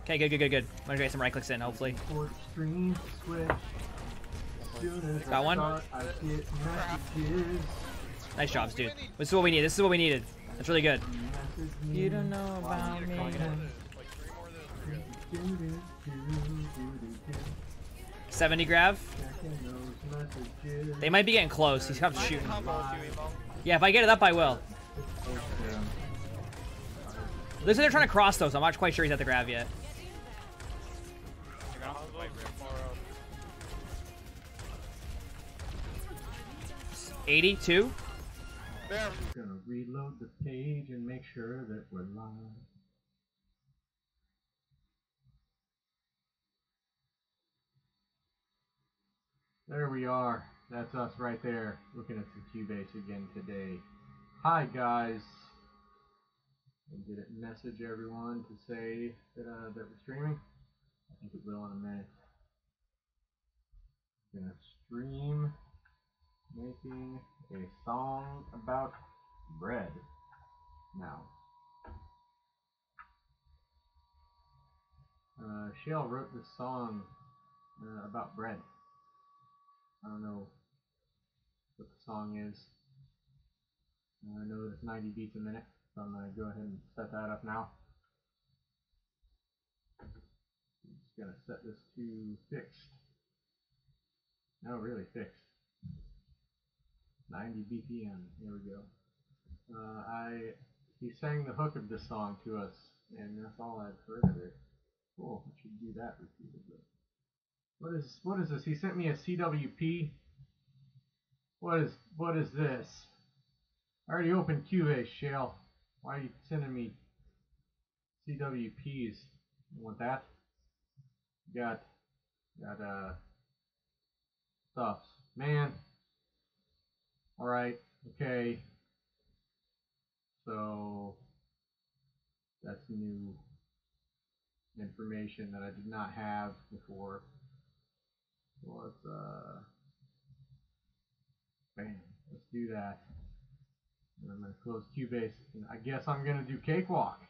Okay, good, good, good, good. I'm gonna get some right clicks in, hopefully. Got one. Nice jobs, dude. This is what we need. This is what we needed. That's really good. You don't know about me. 70 grab. They might be getting close. He's kind of shooting. Yeah, if I get it up, I will. Listen, they're trying to cross those. I'm not quite sure he's at the grab yet. 82. Gonna reload the page and make sure that we're live. There we are. That's us right there, looking at some Cubase again today. Hi guys. And did it message everyone to say that that we're streaming? I think it will in a minute. I'm gonna stream making a song about bread now. Shael wrote this song about bread. I don't know what the song is. I know that it's 90 beats a minute, so I'm going to go ahead and set that up now. I'm just going to set this to fixed. No, really fixed. 90 BPM. Here we go. He sang the hook of this song to us, and that's all I've heard of it. Cool. I should do that repeatedly. What is this? He sent me a CWP. What is this? I already opened Cubase, Shael. Why are you sending me CWPs? You want that? Got stuffs. Man. Alright, okay. So that's new information that I did not have before. So let's do that. And I'm going to close Cubase. And I guess I'm going to do Cakewalk.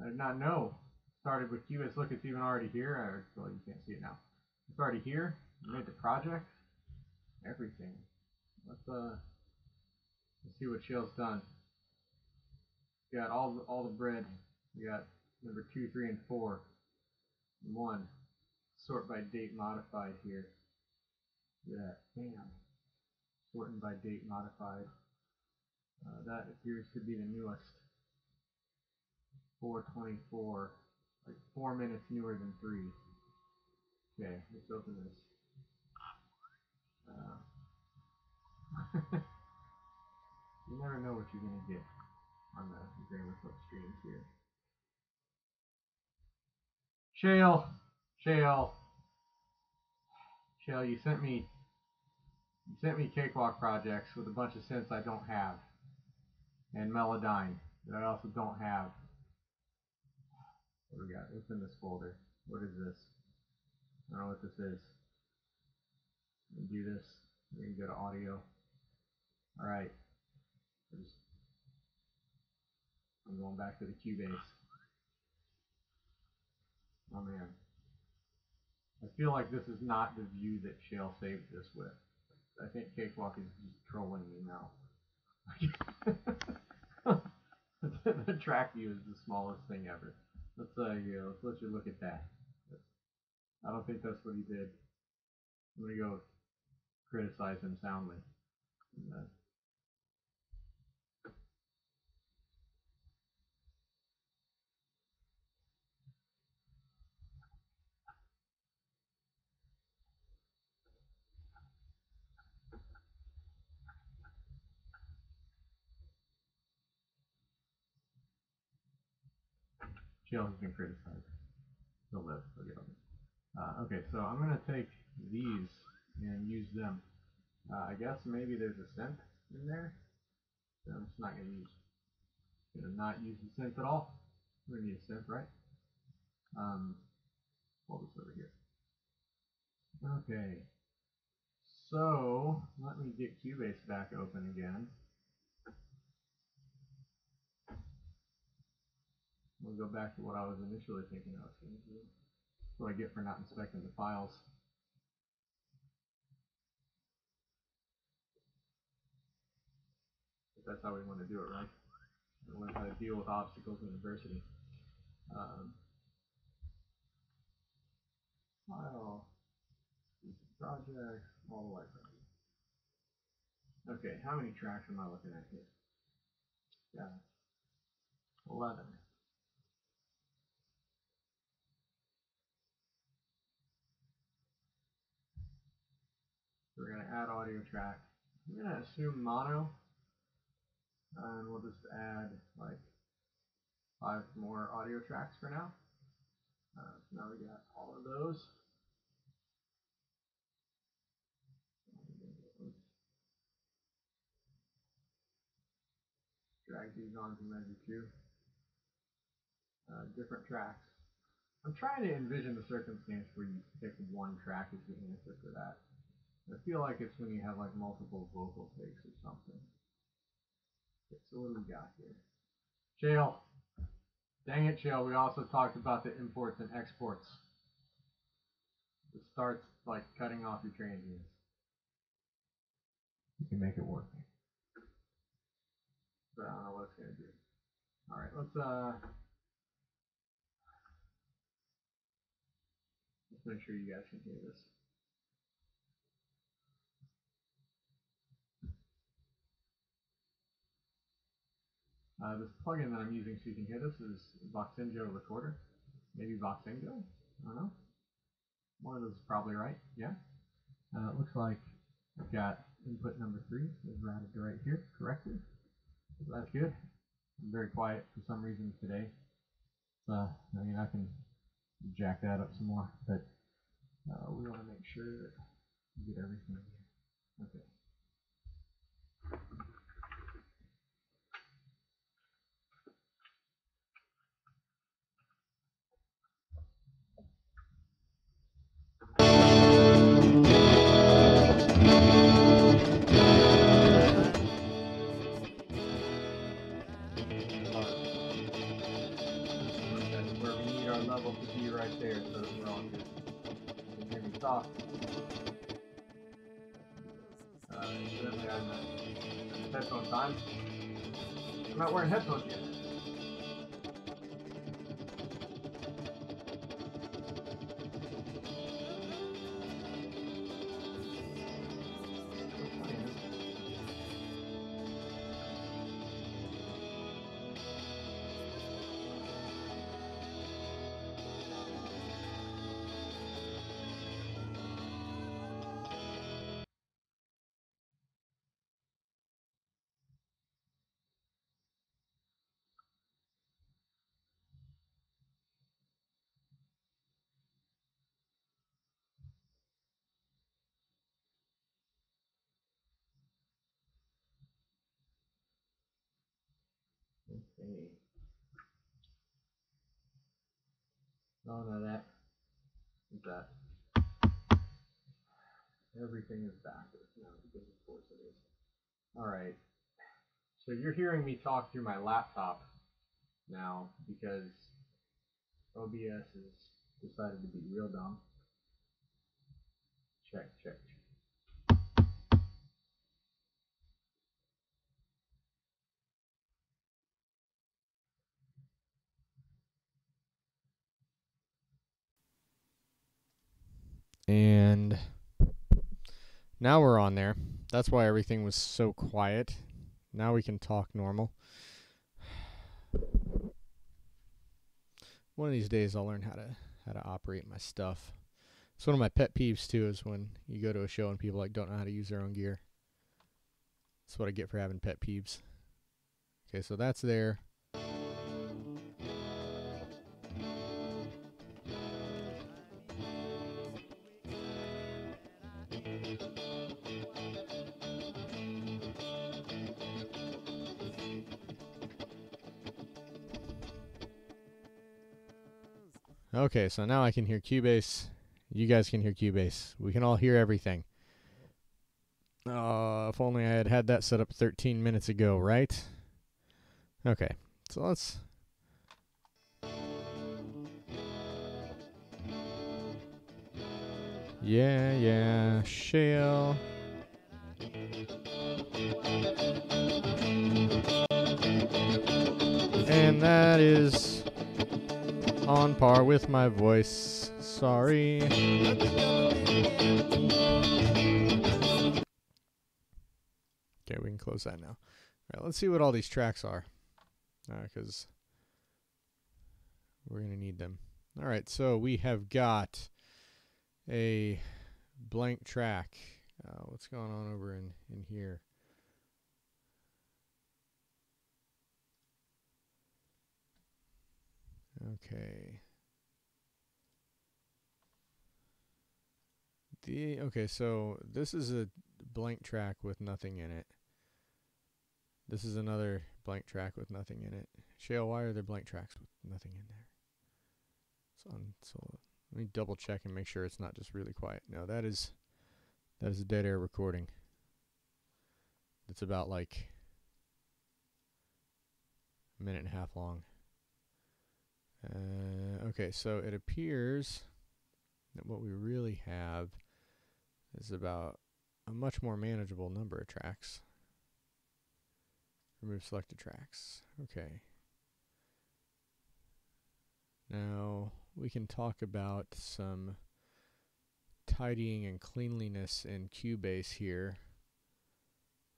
I did not know. Started with Cubase. Look, it's even already here. Well, you can't see it now. It's already here. I made the project. Everything. Let's see what Shael's done. We got all the bread. We got number 2, 3, and 4. 1. Sort by date modified here. Look at that. Bam. Sorting by date modified. That appears to be the newest. 424. Like 4 minutes newer than 3. Okay, let's open this. You never know what you're going to get on the Grammar Club streams here. Shael, you sent me Cakewalk projects with a bunch of synths I don't have, and Melodyne that I also don't have. What do we got? What's in this folder? What is this? I don't know what this is. We can do this. We can go to audio. All right. I'm going back to the Cubase. Oh man. I feel like this is not the view that Shael saved this with. I think Cakewalk is just trolling me now. The track view is the smallest thing ever. Let's let you look at that. I don't think that's what he did. I'm gonna go criticize him soundly. Shael has been criticized. He'll live. He'll get on it. Okay, so I'm going to take these and use them. I guess maybe there's a synth in there. So I'm just not going to not use the synth at all. We're going to need a synth, right? Hold this over here. Okay. So let me get Cubase back open again. we'll go back to what I was initially thinking I was going to do. That's what I get for not inspecting the files. But that's how we want to do it, right? Learn how to deal with obstacles in adversity. File, project, all the way from. Okay, how many tracks am I looking at here? Yeah, 11. So we're going to add audio track. I'm going to assume mono, and we'll just add like 5 more audio tracks for now. So now we got all of those. Drag these onto measure 2. Different tracks. I'm trying to envision the circumstance where you pick one track as the answer for that. I feel like it's when you have like multiple vocal takes or something. Okay, so what do we got here? Shael. Dang it, Shael. We also talked about the imports and exports. It starts like cutting off your transients. You can make it work. But I don't know what it's going to do. Alright, let's make sure you guys can hear this. This plugin that I'm using so you can hear this is Voxenjo Recorder. Maybe Voxenjo? I don't know. One of those is probably right. Yeah. It looks like I've got input number 3 is routed to right here correctly. So that's good. I'm very quiet for some reason today. I mean, I can jack that up some more, but we want to make sure that we get everything here. Okay. Where we need our level to be right there so that we're all good. You can hear me talk. Incidentally, I'm headphone time. I'm not wearing headphones yet. Okay. Oh no, that is that. Everything is backwards now because of course it is. Alright. So you're hearing me talk through my laptop now because OBS has decided to be real dumb. Check, check, check. And now we're on there. That's why everything was so quiet. Now we can talk normal. One of these days I'll learn how to operate my stuff. It's one of my pet peeves too, is when you go to a show and people like don't know how to use their own gear. That's what I get for having pet peeves. Okay, so that's there. Okay, so now I can hear Cubase. You guys can hear Cubase. We can all hear everything. If only I had had that set up 13 minutes ago, right? Okay, so let's Yeah, yeah, Shael. And that is on par with my voice. Sorry. Okay, we can close that now. All right, let's see what all these tracks are, because we're going to need them. All right, so we have got a blank track. What's going on over in here? Okay. Okay, so this is a blank track with nothing in it. This is another blank track with nothing in it. Shael, why are there blank tracks with nothing in there? So let me double check and make sure it's not just really quiet. No, that is a dead air recording. It's about like a minute and a half long. Okay, so it appears that what we really have is about a much more manageable number of tracks. Remove selected tracks. Okay. Now we can talk about some tidying and cleanliness in Cubase here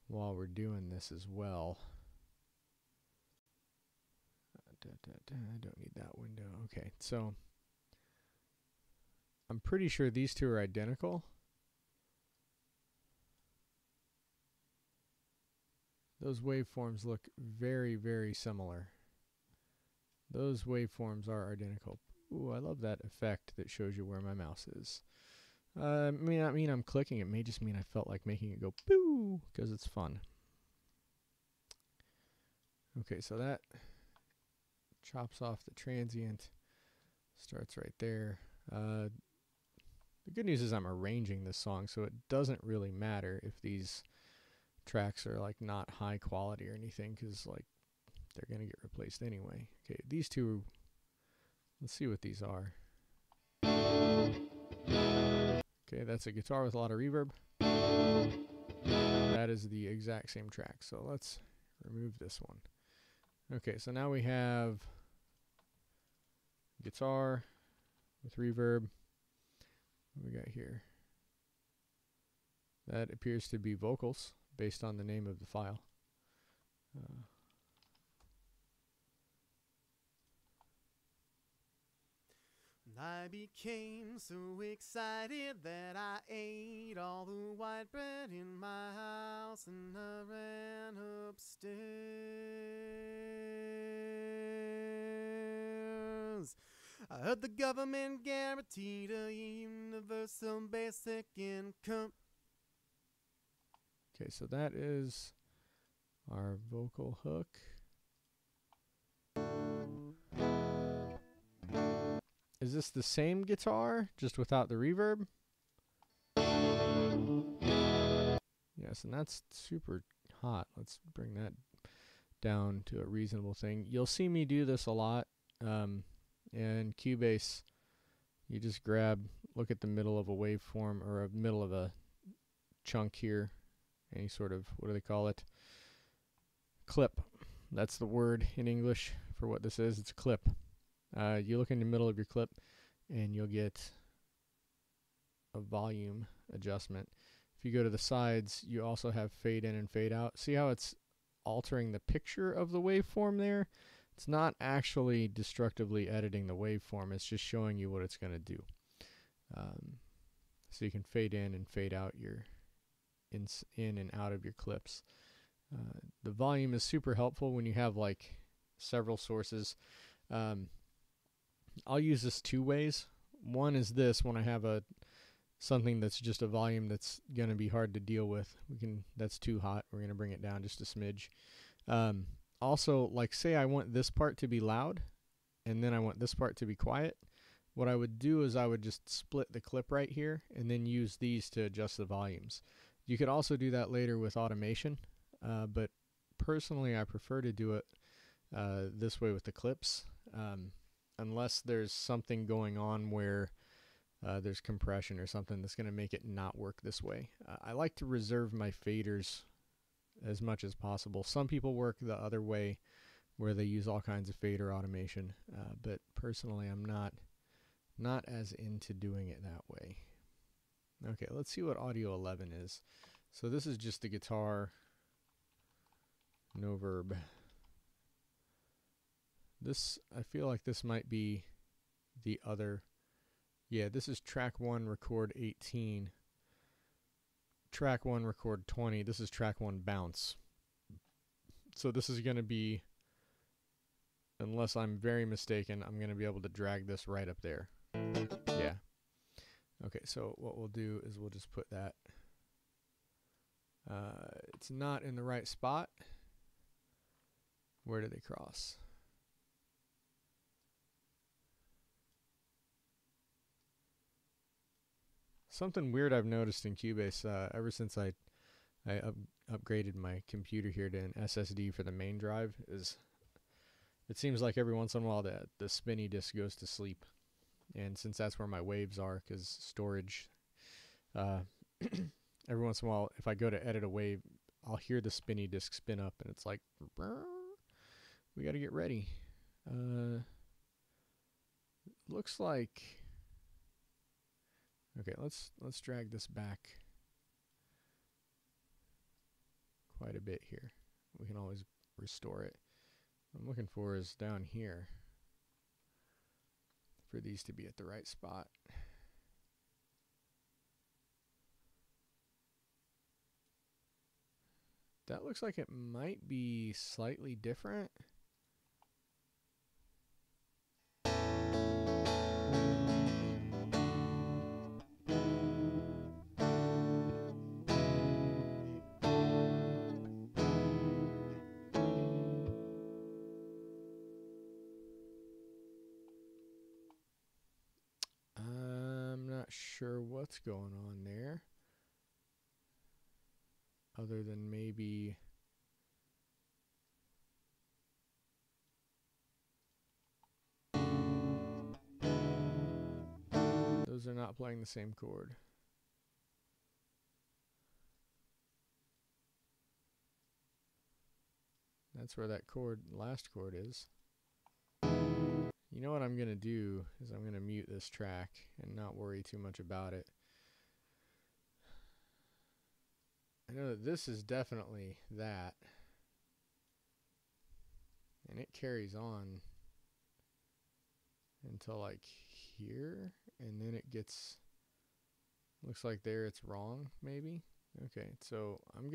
while we're doing this as well. I don't need that window. Okay, so I'm pretty sure these two are identical. Those waveforms look very, very similar. Those waveforms are identical. Ooh, I love that effect that shows you where my mouse is. May not mean I'm clicking. It may just mean I felt like making it go boo because it's fun. Okay, so that chops off the transient. Starts right there. The good news is I'm arranging this song, so it doesn't really matter if these tracks are like not high quality or anything, because like they're gonna get replaced anyway. Okay, these two, let's see what these are. Okay, that's a guitar with a lot of reverb. That is the exact same track, so let's remove this one. Okay, so now we have guitar with reverb. What we got here? That appears to be vocals based on the name of the file. I became so excited that I ate all the white bread in my house and I ran upstairs. I heard the government guaranteed a universal basic income. Okay, so that is our vocal hook. Is this the same guitar, just without the reverb? Yes, and that's super hot. Let's bring that down to a reasonable thing. You'll see me do this a lot. In Cubase, you just look at the middle of a waveform or a middle of a chunk here. Any sort of, what do they call it? Clip. That's the word in English for what this is. It's a clip. You look in the middle of your clip and you'll get a volume adjustment. If you go to the sides, you also have fade in and fade out. See how it's altering the picture of the waveform there? It's not actually destructively editing the waveform. It's just showing you what it's going to do. So you can fade in and fade out your in and out of your clips. The volume is super helpful when you have like several sources. I'll use this two ways. One is this: when I have something that's just a volume that's going to be hard to deal with, that's too hot. We're going to bring it down just a smidge. Also, like say I want this part to be loud and then I want this part to be quiet. What I would do is I would just split the clip right here and then use these to adjust the volumes. You could also do that later with automation, but personally I prefer to do it this way with the clips, unless there's something going on where there's compression or something that's going to make it not work this way. I like to reserve my faders as much as possible. Some people work the other way where they use all kinds of fader automation, but personally I'm not as into doing it that way. Okay, let's see what audio 11 is. So this is just the guitar, no verb. This, I feel like this might be the other. Yeah, this is track 1, record 18. Track 1, record 20. This is track 1, bounce. So this is going to be, unless I'm very mistaken, I'm going to be able to drag this right up there. Yeah. Okay, so what we'll do is we'll just put that. It's not in the right spot. Where do they cross? Something weird I've noticed in Cubase ever since I upgraded my computer here to an SSD for the main drive is it seems like every once in a while the spinny disk goes to sleep. And since that's where my waves are, because storage, every once in a while, if I go to edit a wave, I'll hear the spinny disk spin up, and it's like, we got to get ready. Looks like, okay, let's drag this back quite a bit here. We can always restore it. What I'm looking for is down here, for these to be at the right spot. That looks like it might be slightly different. I'm not sure what's going on there, other than maybe those are not playing the same chord. That's where that chord, last chord is. You know what I'm going to do is I'm going to mute this track and not worry too much about it. I know that this is definitely that. And it carries on until like here, and then it gets, looks like there it's wrong maybe. Okay, so I'm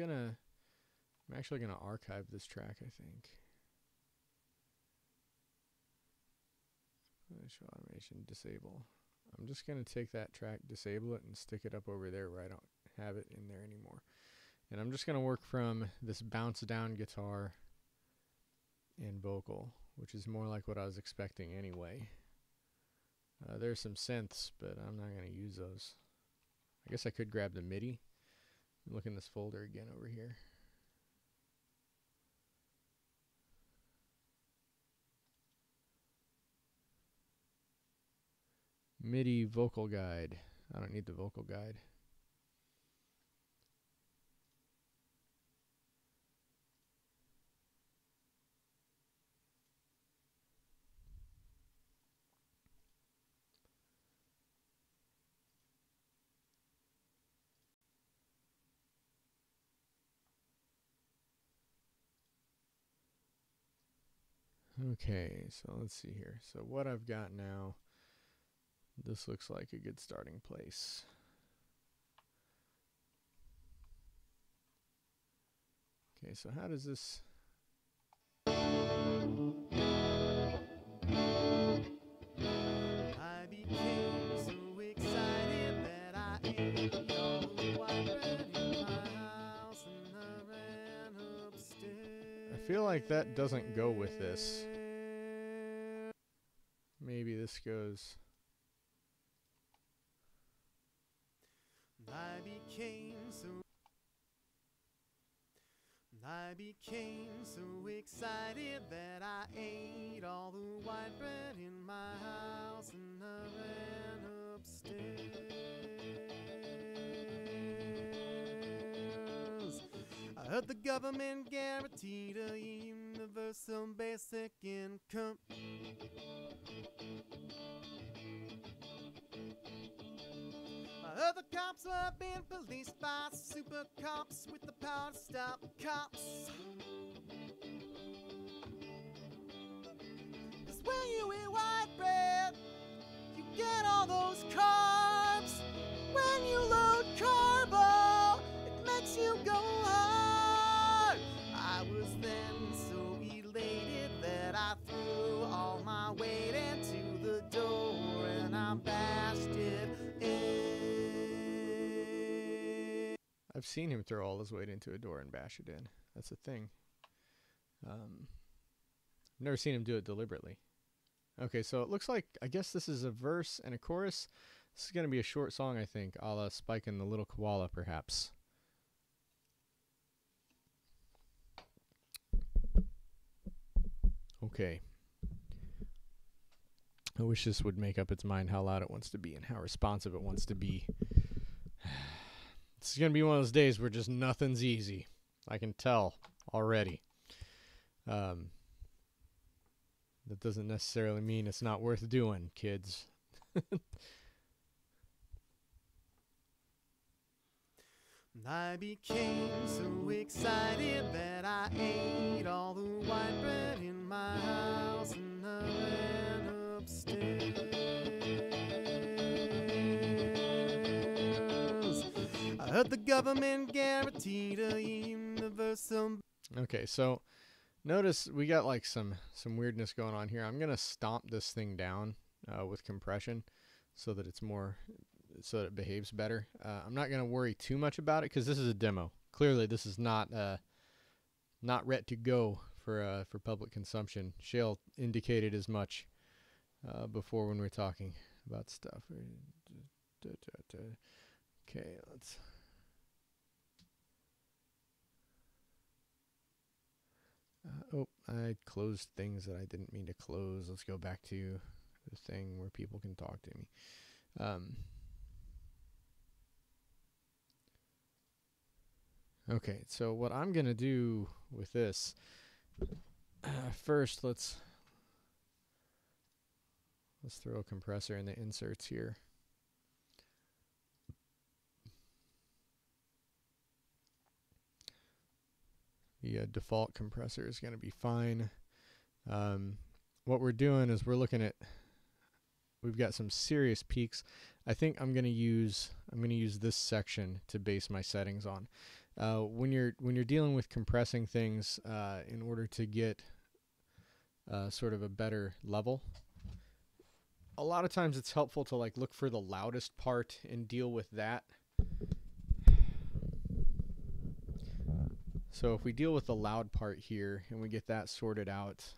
actually gonna archive this track, I think. Show automation, disable. I'm just gonna take that track, disable it, and stick it up over there where I don't have it in there anymore. And I'm just gonna work from this bounce down guitar and vocal, which is more like what I was expecting anyway. There's some synths, but I'm not gonna use those. I guess I could grab the MIDI. Look in this folder again over here. MIDI vocal guide. I don't need the vocal guide. Okay, so let's see here. So what I've got now, this looks like a good starting place. Okay, so how does this... I became so excited that I ate all the white bread in my house and I ran upstairs. I feel like that doesn't go with this. Maybe this goes... I became so excited that I ate all the white bread in my house and I ran upstairs. I heard the government guaranteed a universal basic income. I heard the cops were being policed by super cops with the power to stop cops. 'Cause when you eat white bread, you get all those carbs. When you load carbo, it makes you go hard. I was then so elated that I threw all my weight into the door and I bashed it in. I've seen him throw all his weight into a door and bash it in. That's a thing. I've never seen him do it deliberately. Okay, so it looks like, I guess this is a verse and a chorus. This is going to be a short song, I think, a la Spike and the Little Koala, perhaps. Okay. I wish this would make up its mind how loud it wants to be and how responsive it wants to be. It's going to be one of those days where just nothing's easy. I can tell already. That doesn't necessarily mean it's not worth doing, kids. I became so excited that I ate all the white bread in my house and I ran upstairs. I heard the government guaranteed a universal. Okay, so notice we got like some weirdness going on here. I'm gonna stomp this thing down with compression so that it's more, so that it behaves better. I'm not gonna worry too much about it because this is a demo. Clearly, this is not ready to go for public consumption. Shael indicated as much before when we were talking about stuff. Okay, let's. Oh, I closed things that I didn't mean to close. Let's go back to the thing where people can talk to me. Okay, so what I'm going to do with this, first let's throw a compressor in the inserts here. The default compressor is going to be fine. What we're doing is we're looking at, we've got some serious peaks. I think I'm going to use this section to base my settings on. When you're dealing with compressing things in order to get sort of a better level, a lot of times it's helpful to like look for the loudest part and deal with that. So if we deal with the loud part here and we get that sorted out,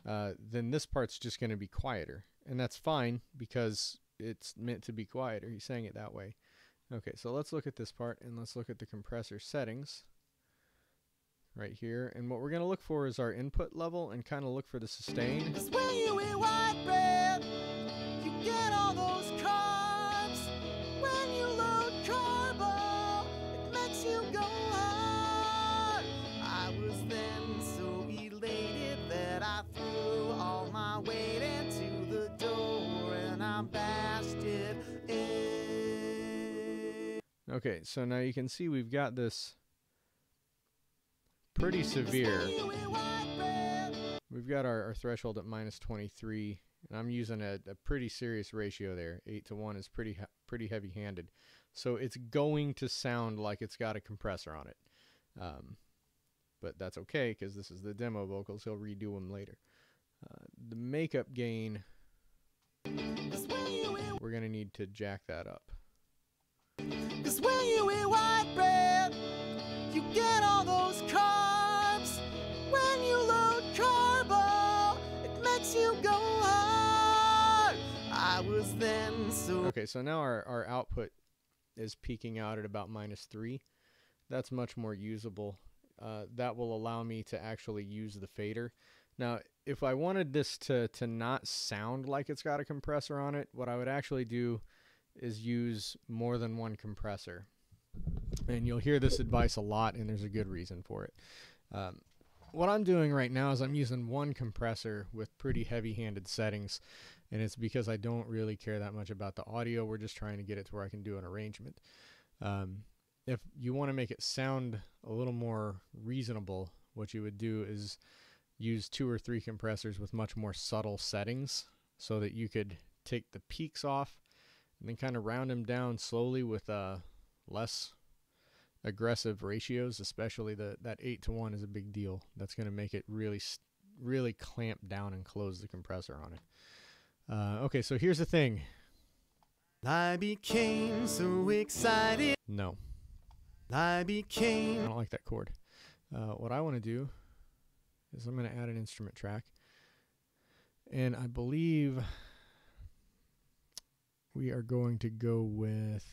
then this part's just going to be quieter. And that's fine because it's meant to be quieter. He's saying it that way. Okay, so let's look at this part and let's look at the compressor settings right here. And what we're going to look for is our input level and kind of look for the sustain. 'Cause when you eat white bread, you get all those carbs. When you load carbo, it makes you go hard. I was then so elated that I threw all my weight into the door and I bashed it in. Okay, so now you can see we've got this pretty severe. We've got our threshold at -23, and I'm using a pretty serious ratio there. 8:1 is pretty heavy-handed. So it's going to sound like it's got a compressor on it. But that's okay, because this is the demo vocals. He'll redo them later. The makeup gain, we're going to need to jack that up. 'Cause when you eat white bread, you get all those carbs. When you load carbo, it makes you go hard. I was then so. Okay, so now our output is peaking out at about -3. That's much more usable. That will allow me to actually use the fader Now, if I wanted this to not sound like it's got a compressor on it, what I would actually do is use more than one compressor. And you'll hear this advice a lot, and there's a good reason for it. What I'm doing right now is I'm using one compressor with pretty heavy-handed settings, and it's because I don't really care that much about the audio. We're just trying to get it to where I can do an arrangement. If you want to make it sound a little more reasonable, what you would do is use 2 or 3 compressors with much more subtle settings so that you could take the peaks off and then kind of round them down slowly with less aggressive ratios, especially that 8-to-1 is a big deal. That's going to make it really clamp down and close the compressor on it. Okay, so here's the thing. I became so excited. No. I became. I don't like that chord. What I want to do is I'm going to add an instrument track. And I believe we are going to go with...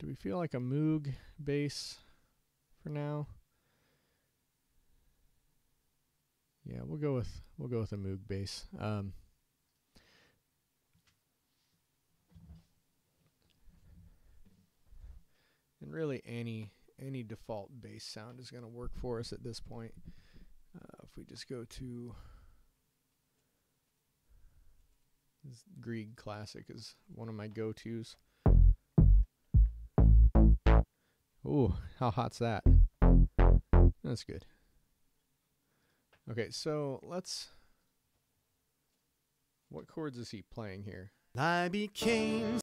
Do we feel like a Moog bass for now? Yeah, we'll go with a Moog bass. And really any default bass sound is going to work for us at this point. If we just go to this Grieg Classic is one of my go-tos. Ooh, how hot's that? That's good. Okay, so what chords is he playing here? I became.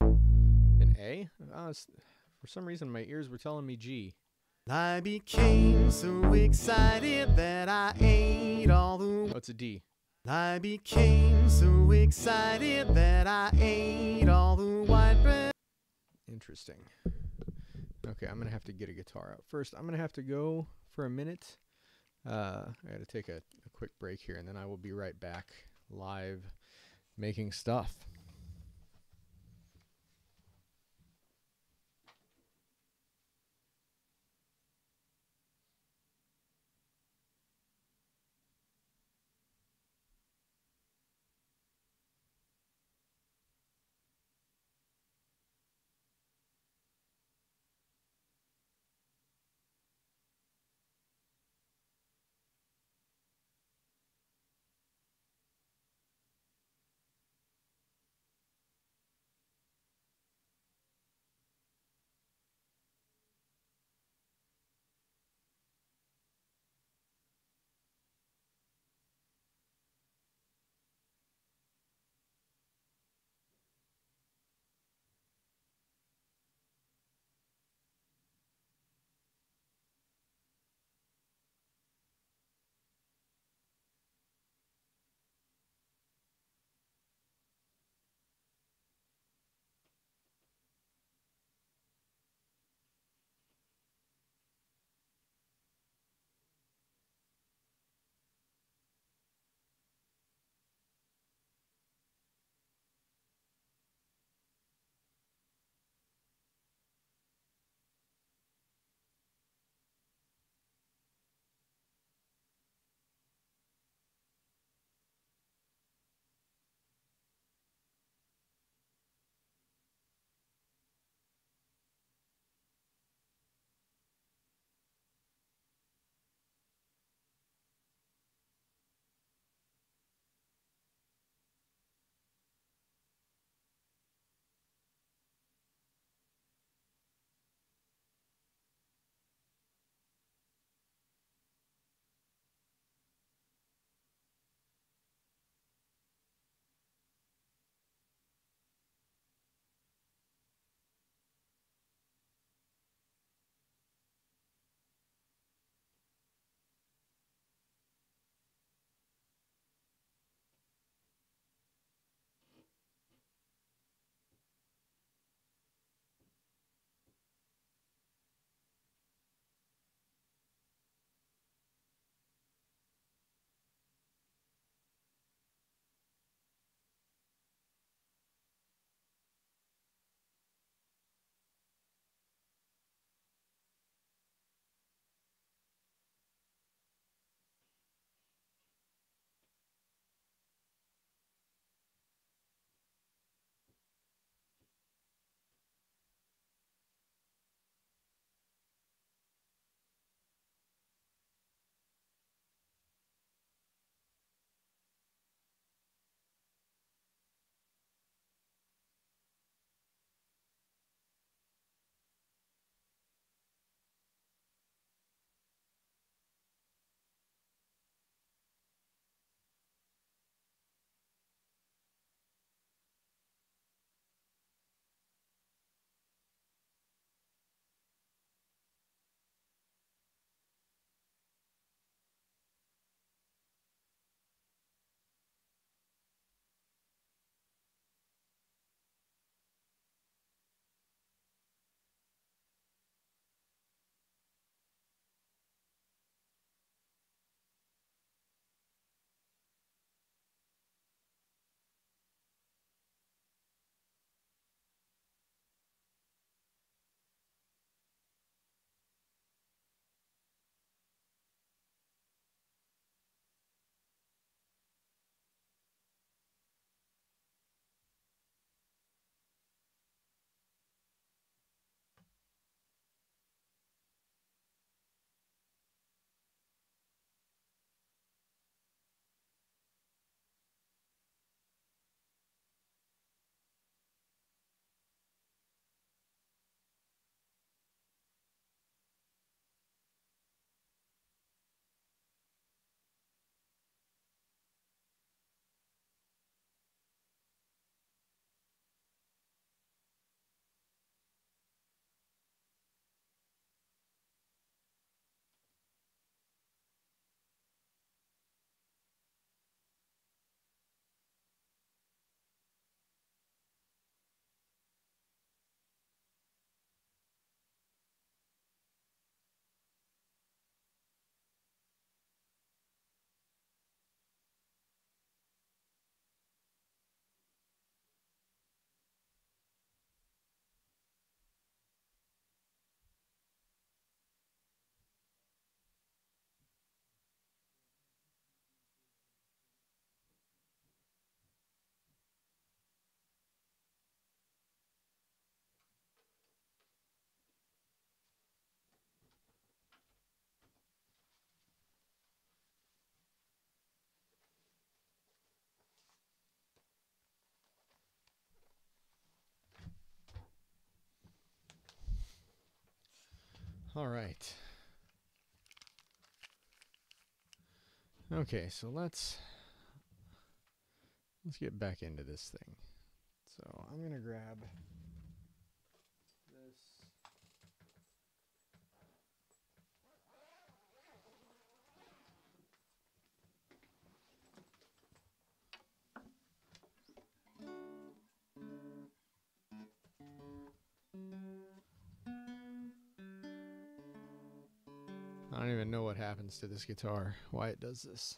An A? For some reason my ears were telling me G. I became so excited that I ate all the. Oh, it's a D. I became so excited that I ate all the white bread. Interesting. Okay, I'm going to have to get a guitar out. First, I'm going to have to go for a minute. I got to take a quick break here, and then I will be right back live making stuff. All right. Okay, so let's get back into this thing. So I'm gonna grab this. I don't even know what happens to this guitar, why it does this.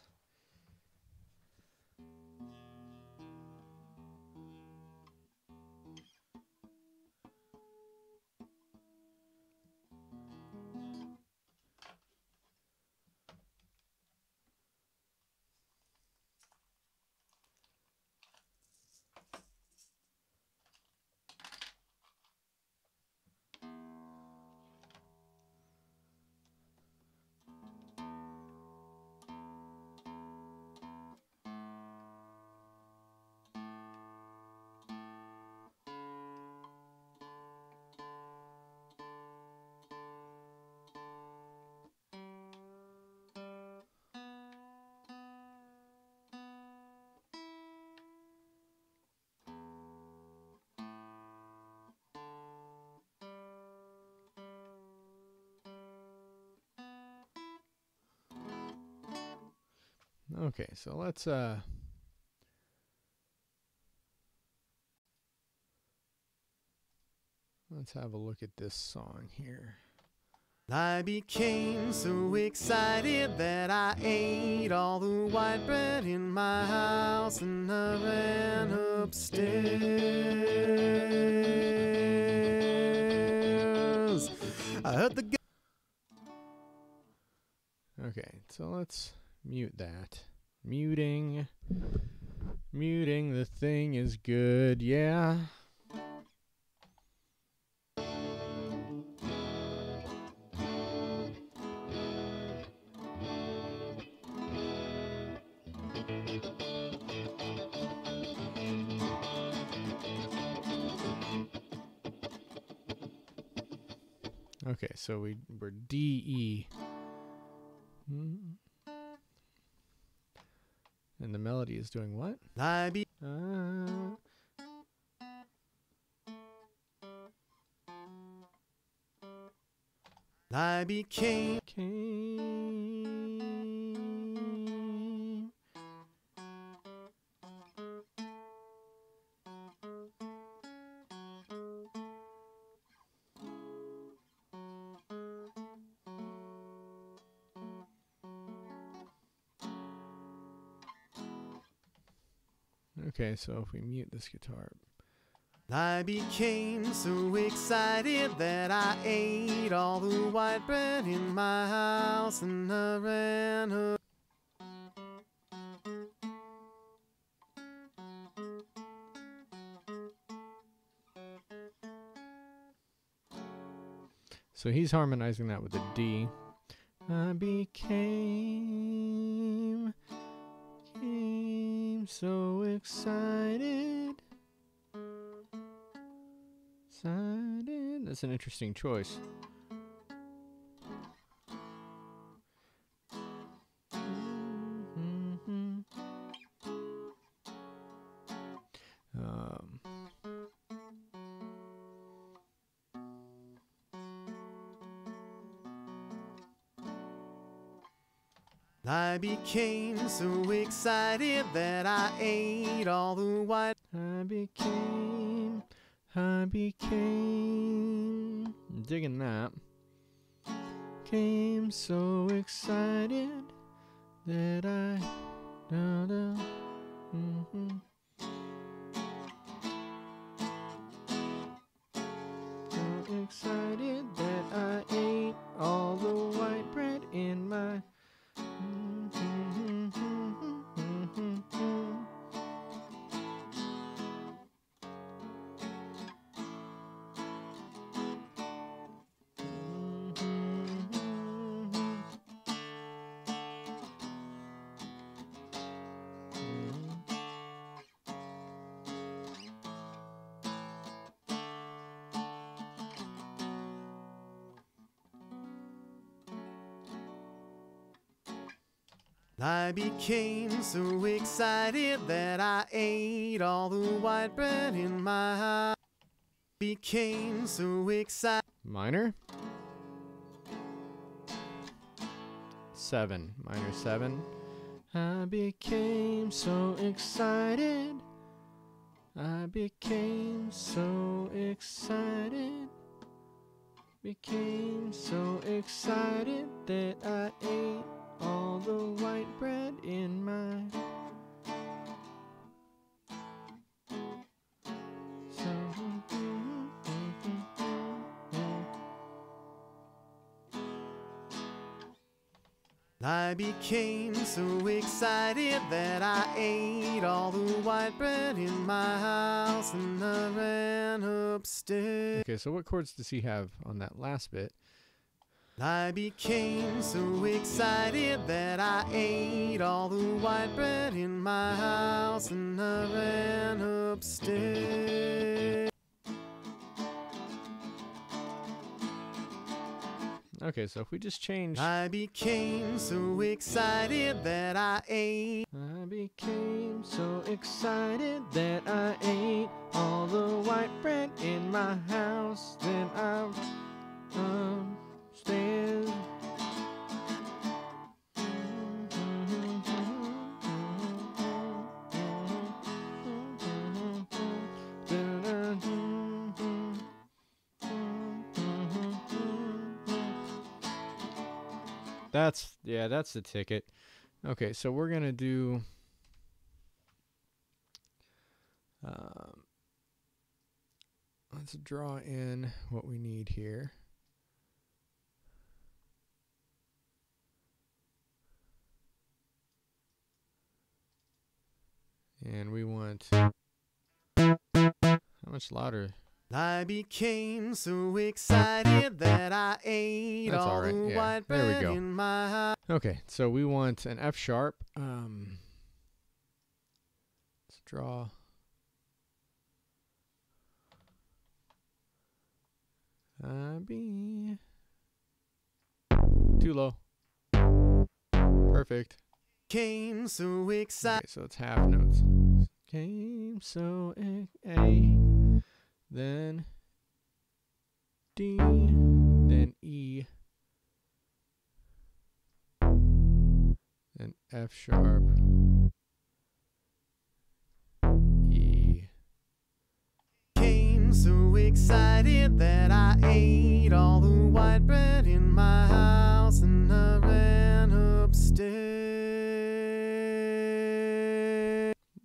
Okay, so let's have a look at this song here. I became so excited that I ate all the white bread in my house and I ran upstairs. I heard the Okay, so let's mute that. Muting the thing is good, yeah. Okay, so we're D, E. And the melody is doing what? I became Okay, so if we mute this guitar. I became so excited that I ate all the white bread in my house and I ran up. So he's harmonizing that with a D. I became so excited. That's an interesting choice. I became so excited that I ate all the white. I became digging that. Came so excited that I so excited that I ate all the white bread in my I became so excited that I ate all the white bread in my house. Became so excited. Minor. 7. Minor 7. I became so excited. I became so excited. Became so excited that I ate all the white bread in my. I became so excited that I ate all the white bread in my house and I ran upstairs. Okay, so what chords does he have on that last bit? I became so excited that I ate all the white bread in my house and I ran upstairs. Okay, so if we just change. I became so excited that I ate. I became so excited that I ate all the white bread in my house. Then I upstairs. That's the ticket. Okay, so we're gonna do let's draw in what we need here. And we want how much louder? I became so excited that I ate That's all all right. the Yeah, white there we bread go. in my house. Okay, so we want an F sharp. Let's draw. B. Too low. Perfect. Came so excited. Okay, so it's half notes. Came so A, then D, then E, then F sharp, E. Came so excited that I ate all the white bread in my house and I ran upstairs.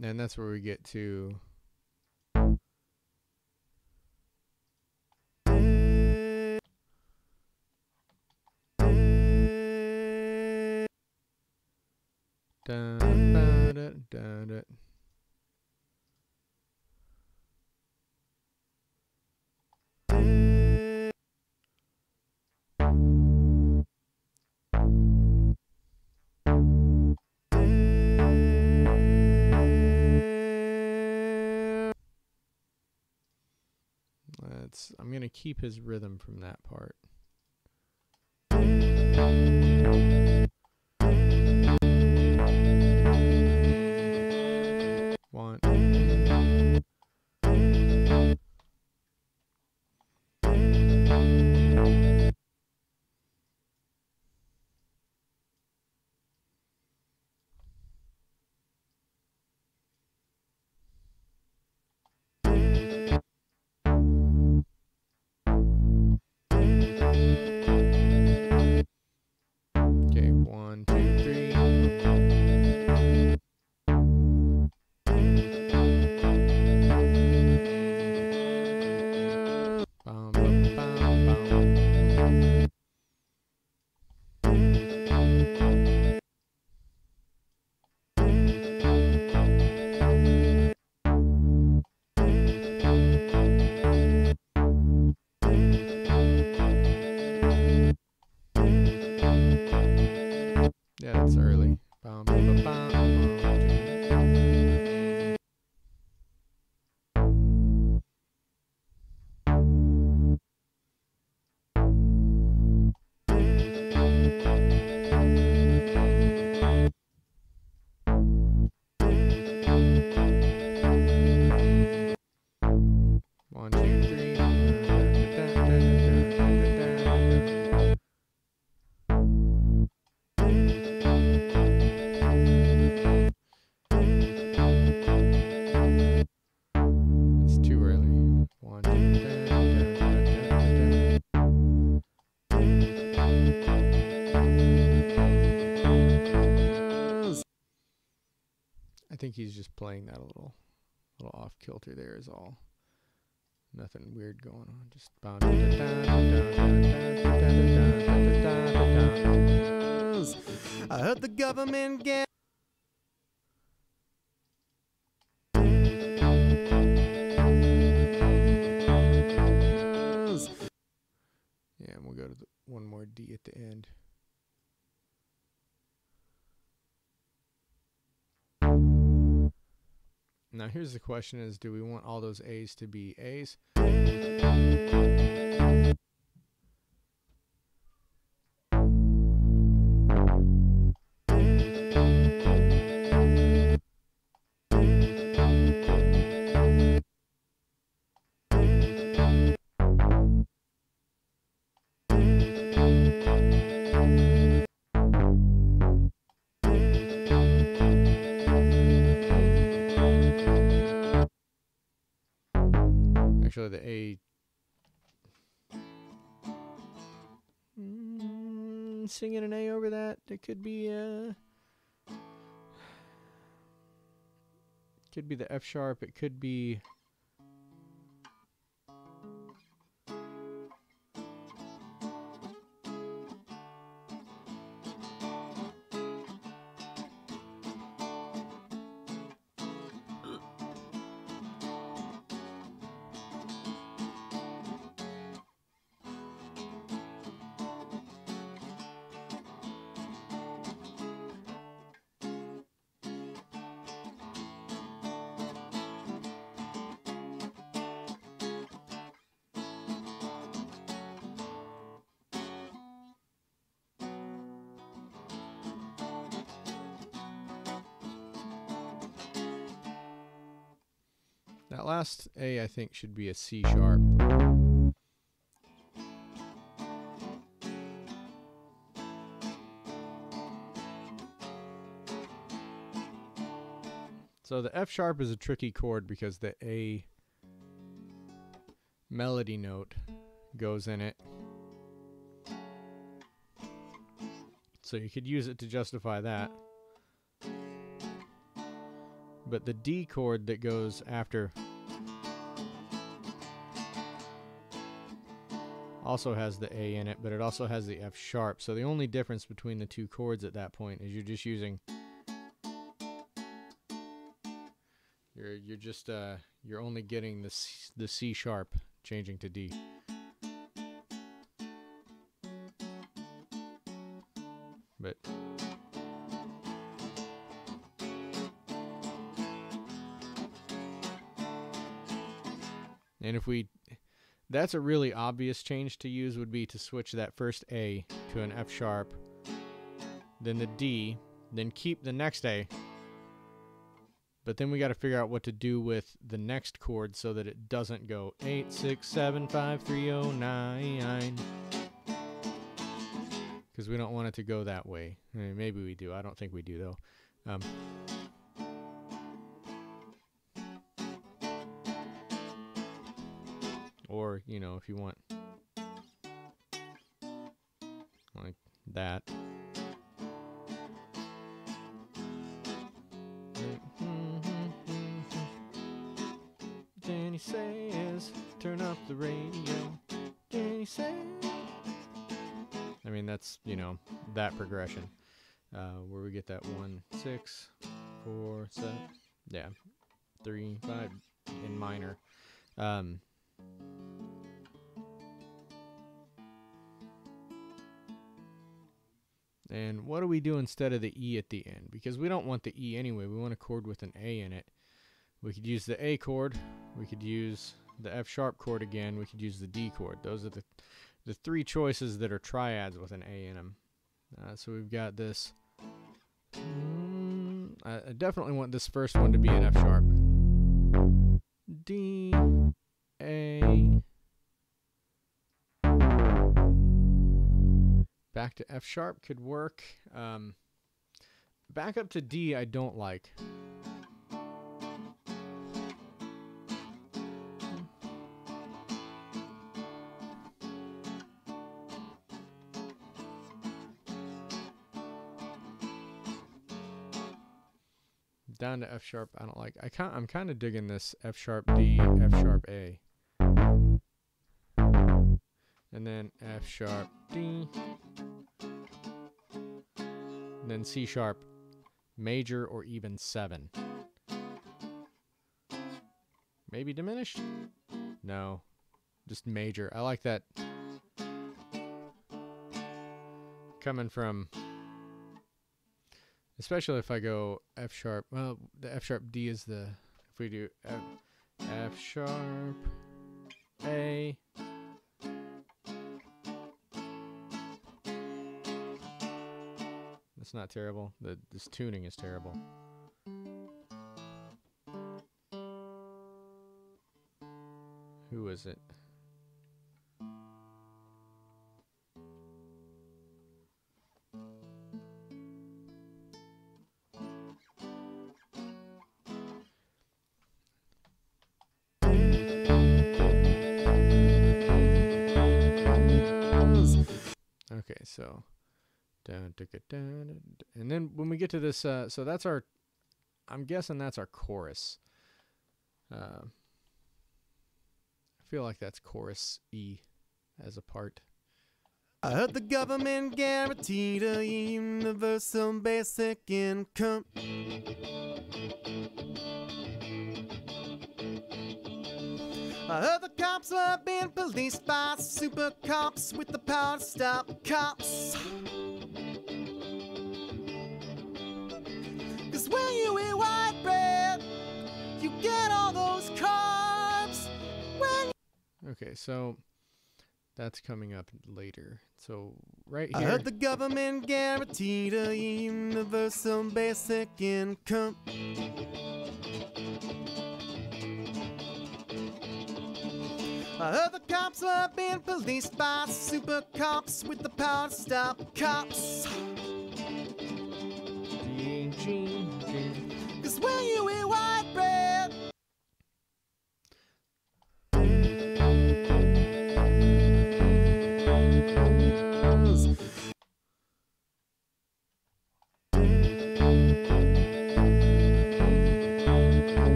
And that's where we get to da, ba, da, da, da. I'm going to keep his rhythm from that part. One. Okay, 1, 2, 3. think he's just playing that a little off kilter there is all. Nothing weird going on. Just I heard the government get. Yeah, and we'll go to one more D at the end. Now here's the question is, do we want all those A's to be A's? Actually, the A. Singing an A over that. It could be the F sharp. It could be. That last A, I think, should be a C sharp. So the F sharp is a tricky chord because the A melody note goes in it. So you could use it to justify that. But the D chord that goes after also has the A in it, but it also has the F sharp. So the only difference between the two chords at that point is you're just using you're only getting the C sharp changing to D. But and if that's a really obvious change to use would be to switch that first A to an F sharp, then the D, then keep the next A. But then we got to figure out what to do with the next chord so that it doesn't go 8, 6, 7, 5, 3, 0, 9. Because we don't want it to go that way. I mean, maybe we do. I don't think we do though. Or, you know, if you want like that. Jenny says, turn up the radio. Jenny says. I mean, that's, you know, that progression. Where we get that 1, 6, 4, 7. Yeah. 3, 5 in minor. And what do we do instead of the E at the end? Because we don't want the E anyway. We want a chord with an A in it. We could use the A chord. We could use the F sharp chord again. We could use the D chord. Those are the three choices that are triads with an A in them. So we've got this. I definitely want this first one to be an F sharp. D, A. Back to F sharp could work. Back up to D I don't like. Down to F sharp, I don't like. I'm kind of digging this F sharp D, F sharp A. And then F sharp D. And then C sharp major or even 7. Maybe diminished? No. Just major. I like that. Coming from, especially if I go F sharp. Well, the F sharp D is the, if we do F sharp A. That's not terrible. This tuning is terrible. Who is it? Okay, so down, and then when we get to this, so that's our, I'm guessing that's our chorus. I feel like that's chorus E as a part. I heard the government guaranteed a universal basic income. I heard the cops were being policed by super cops with the power to stop cops. Cause when you eat white bread, you get all those carbs. Okay, so that's coming up later. So right here. I heard the government guaranteed a universal basic income. I heard the cops were being policed by super cops with the power to stop cops. Cause when you eat white bread,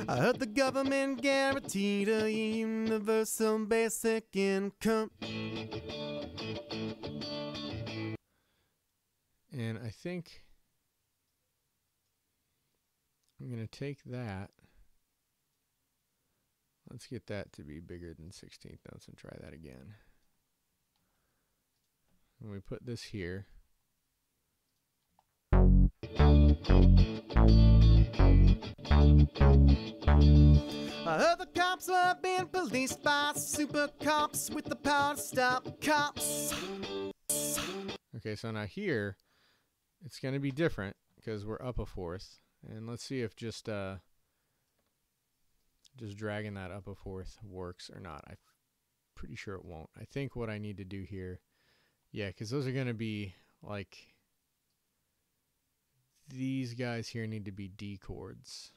I heard the government guaranteed a universal basic income. And I think I'm going to take that. Let's get that to be bigger than 16th notes and try that again. And we put this here. I heard the cops were being policed by super cops with the power to stop cops. Okay, so now here, it's going to be different because we're up a fourth. And let's see if just dragging that up a fourth works or not. I'm pretty sure it won't. I think what I need to do here, yeah, because those are going to be like, these guys here need to be D chords.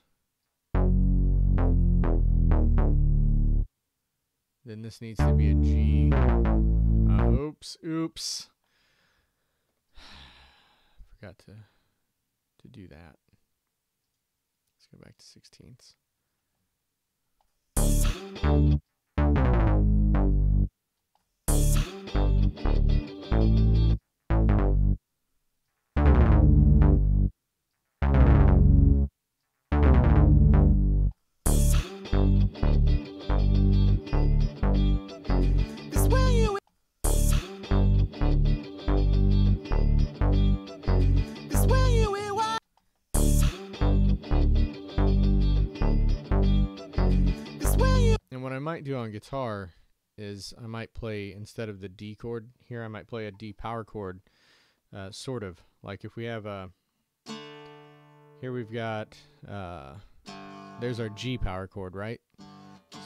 Then this needs to be a G. Oops. Forgot to do that. Let's go back to 16ths. And what I might do on guitar is I might play, instead of the D chord here, I might play a D power chord, sort of. Like if we have a, here we've got, there's our G power chord, right?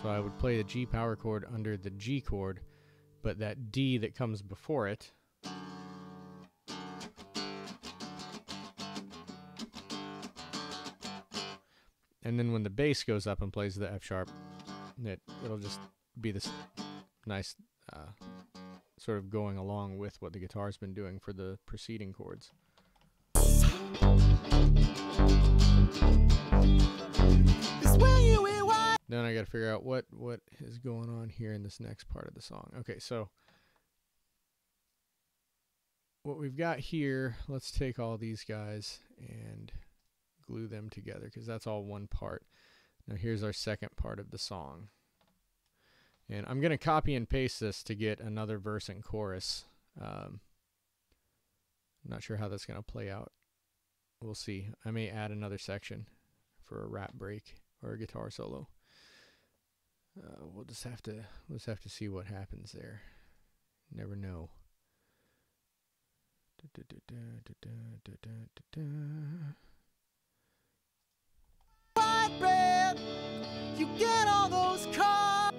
So I would play the G power chord under the G chord, but that D that comes before it, and then when the bass goes up and plays the F sharp, it'll just be this nice sort of going along with what the guitar's been doing for the preceding chords. It's when you hear what Then I got to figure out what is going on here in this next part of the song. Okay, so what we've got here, let's take all these guys and glue them together because that's all one part. Now here's our second part of the song. And I'm going to copy and paste this to get another verse and chorus. I'm not sure how that's going to play out. We'll see. I may add another section for a rap break or a guitar solo. We'll just have to see what happens there. Never know. white bread, you get all those carbs.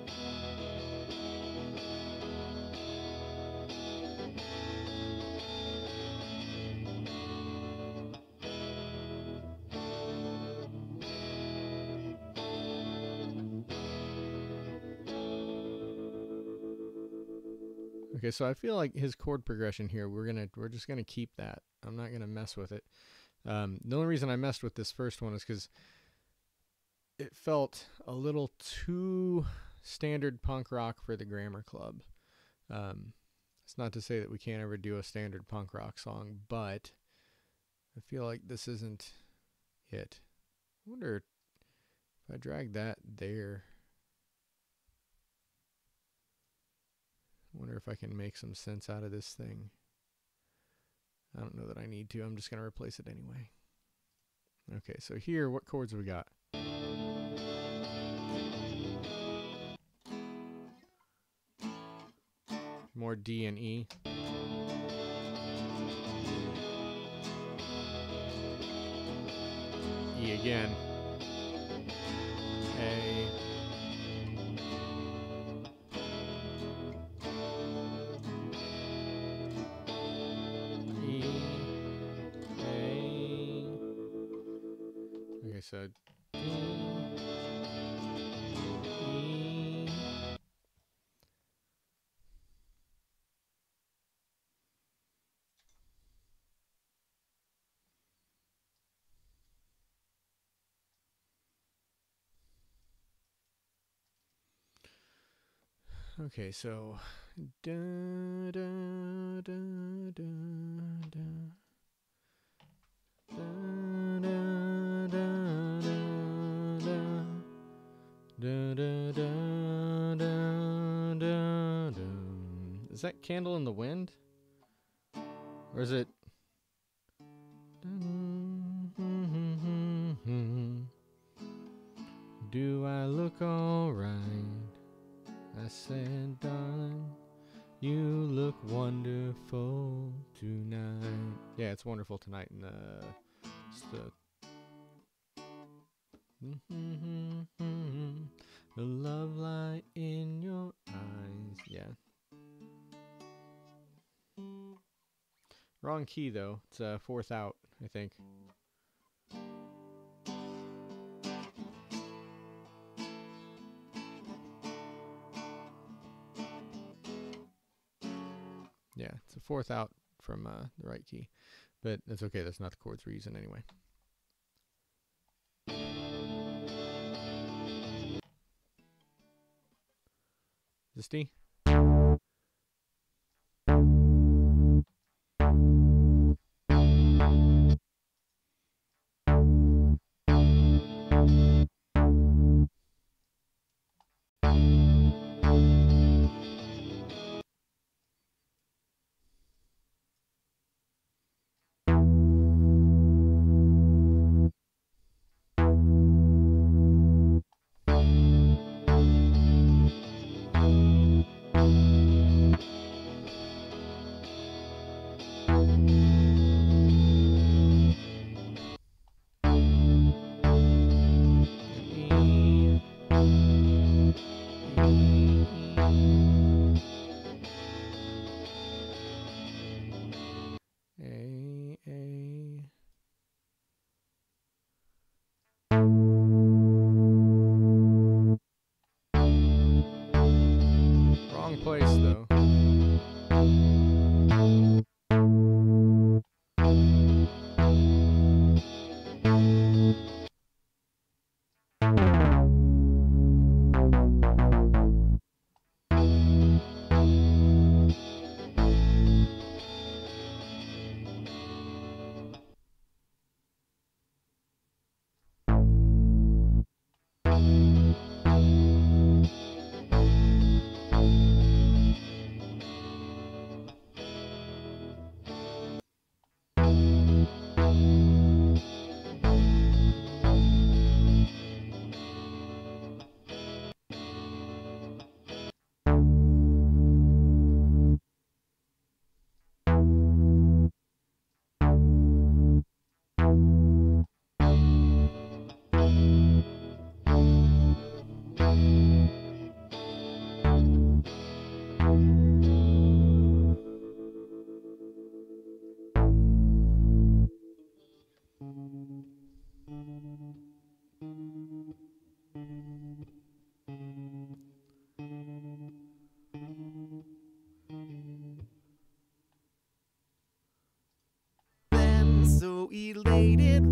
Okay, so I feel like his chord progression here, we're just gonna keep that. I'm not gonna mess with it. The only reason I messed with this first one is because it felt a little too standard punk rock for the Grammar Club. It's not to say that we can't ever do a standard punk rock song, but I feel like this isn't it. I wonder if I drag that there. I wonder if I can make some sense out of this thing. I don't know that I need to. I'm just going to replace it anyway. Okay, so here, what chords we got? More D and E. E again. A. So D, E. Okay, so da da da da da. Da, da, da, da, da, da, da, da, da, da. Is that Candle in the Wind? Or is it? Do I look alright? I said, darling, you look wonderful tonight. Yeah, it's wonderful tonight in the love light in your eyes. Yeah. Wrong key though. It's fourth out, I think. Yeah, it's a fourth out from the right key. But that's okay, that's not the chords we're using anyway. Is this D? Wrong place though.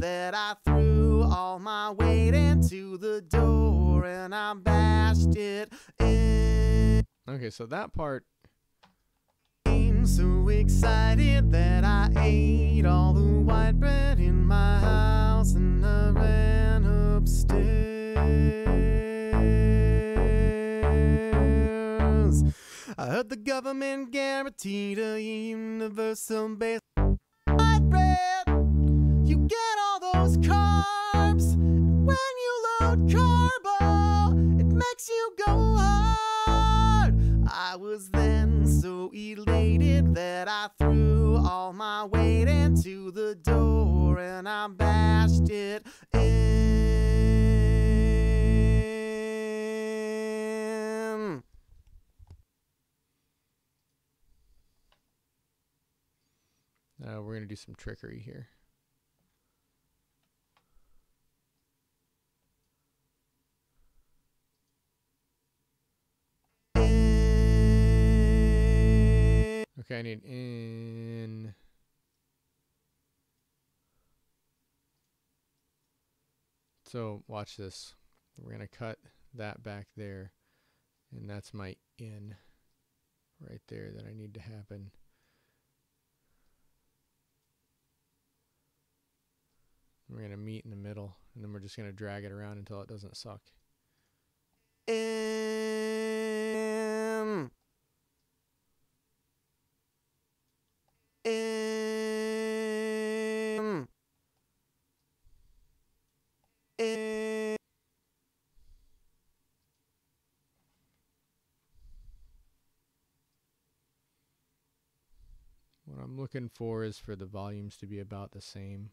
that I threw all my weight into the door and I bashed it in. Okay, so that part. I'm so excited that I ate all the white bread in my house and I ran upstairs. I heard the government guaranteed a universal basic white bread. You get all those carbs. When you load carbo, it makes you go hard. I was then so elated that I threw all my weight into the door and I bashed it in. We're going to do some trickery here. Okay, I need in. So watch this. We're going to cut that back there. And that's my in right there that I need to happen. We're going to meet in the middle, and then we're just going to drag it around until it doesn't suck. In. What I'm looking for is for the volumes to be about the same.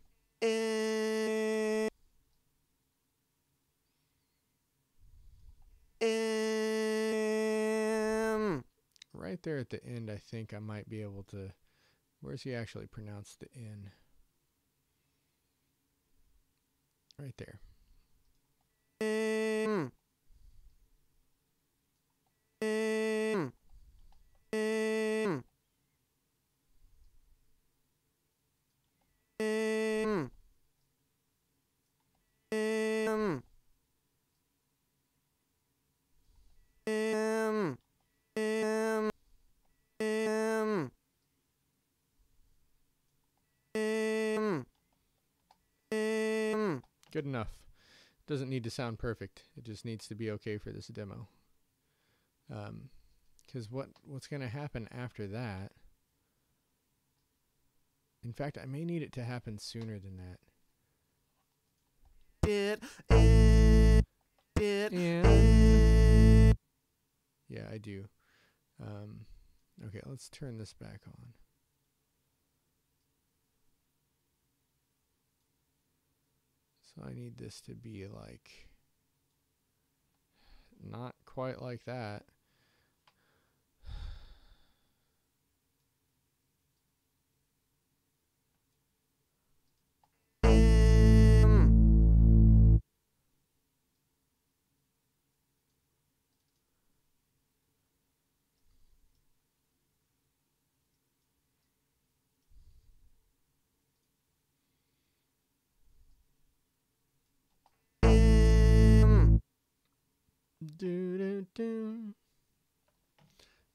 Right there at the end, I think I might be able to. Where's he actually pronounced the N? Right there. Good enough. Doesn't need to sound perfect. It just needs to be okay for this demo. Because what's going to happen after that? In fact, I may need it to happen sooner than that. Yeah, I do. Okay, let's turn this back on. So I need this to be like, not quite like that.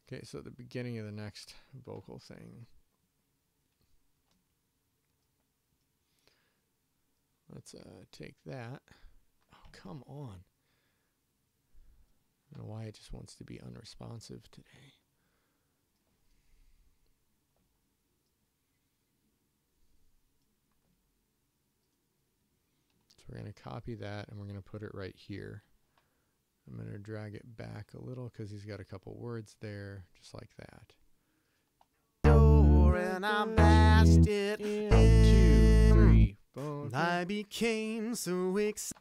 Okay, so the beginning of the next vocal thing. Let's take that. Oh, come on. I don't know why it just wants to be unresponsive today. So we're going to copy that and we're going to put it right here. I'm going to drag it back a little because he's got a couple words there, just like that. And I bashed it in. 2, 3, 4. I became so excited.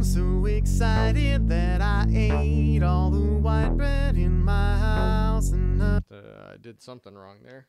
So excited that I ate all the white bread in my house and I did something wrong there.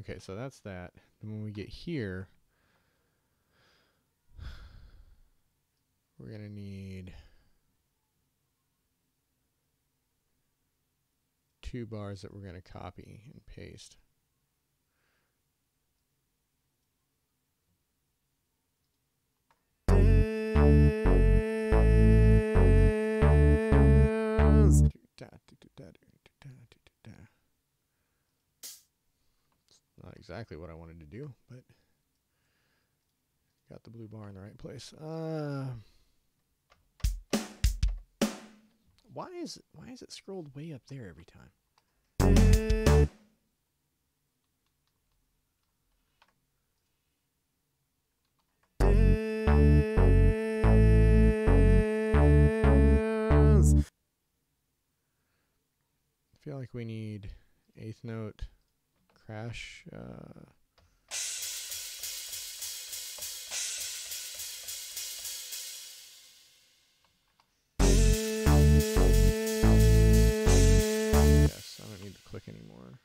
Okay, so that's that. Then when we get here, we're going to need 2 bars that we're going to copy and paste. Not exactly what I wanted to do, but got the blue bar in the right place. Why is it scrolled way up there every time? I feel like we need 8th note crash. Yes, I don't need to click anymore.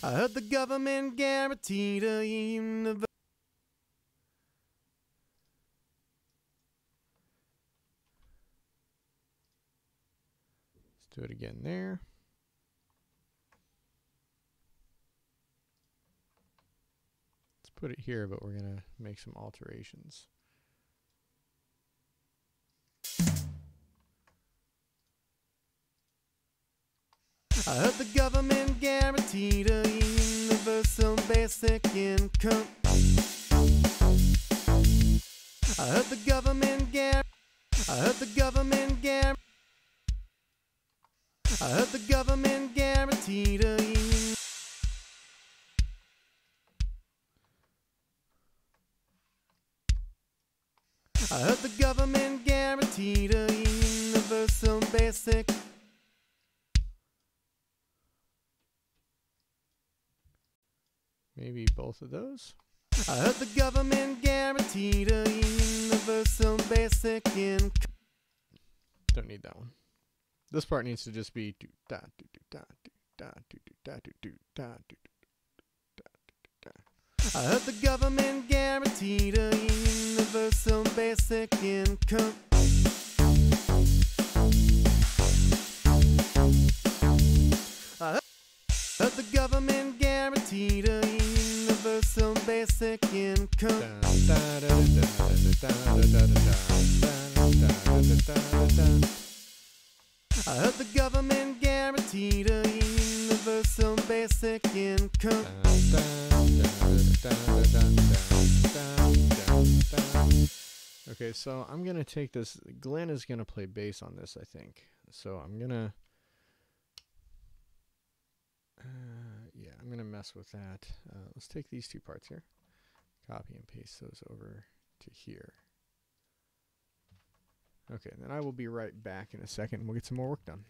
I heard the government guaranteed a universe. Let's do it again there. Let's put it here, but we're going to make some alterations. I heard the government guaranteed a universal basic income. I heard the government guaranteed a I heard the government guaranteed a universal basic. Maybe both of those. I heard the government guaranteed a universal basic income. Don't need that one. This part needs to just be do da do do da do da do do da do do da do do da. I heard the government guaranteed a universal basic income. I heard the government guaranteed a universal basic income. I heard the government guaranteed a universal basic income. Okay, so I'm gonna take this. Glenn is gonna play bass on this, I think. So I'm gonna, yeah, I'm gonna mess with that. Let's take these 2 parts here, copy and paste those over to here. Okay, then I will be right back in a second and we'll get some more work done.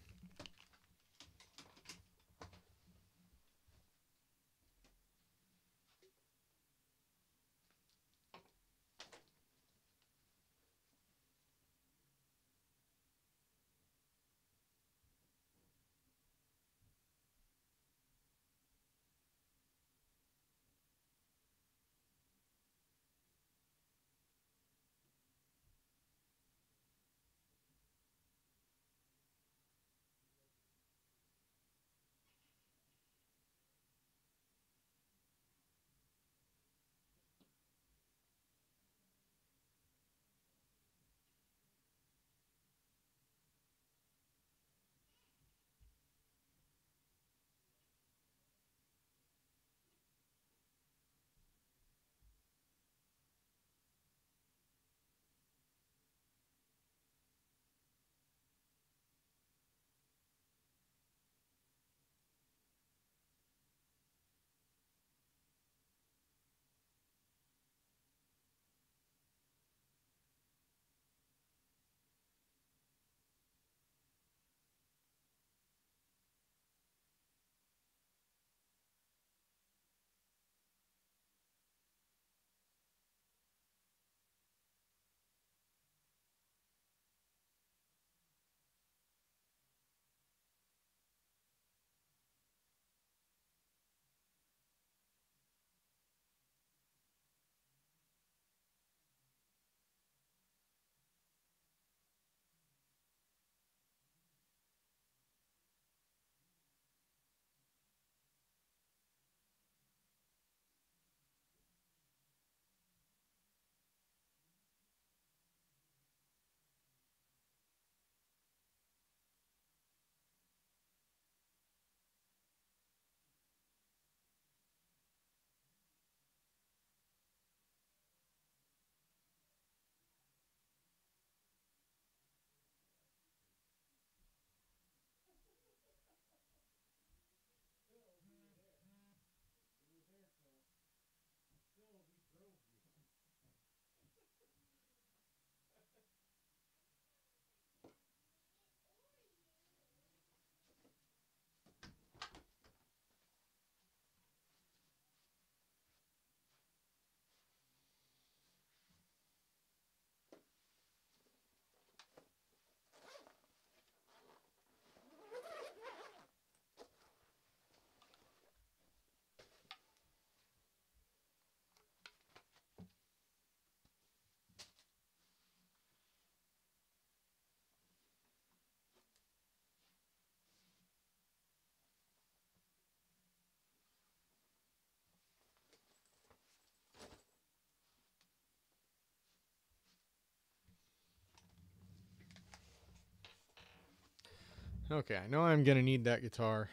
Okay, I know I'm going to need that guitar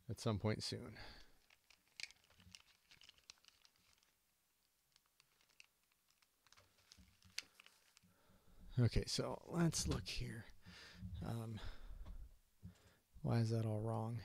at some point soon. Okay, so let's look here. Why is that all wrong?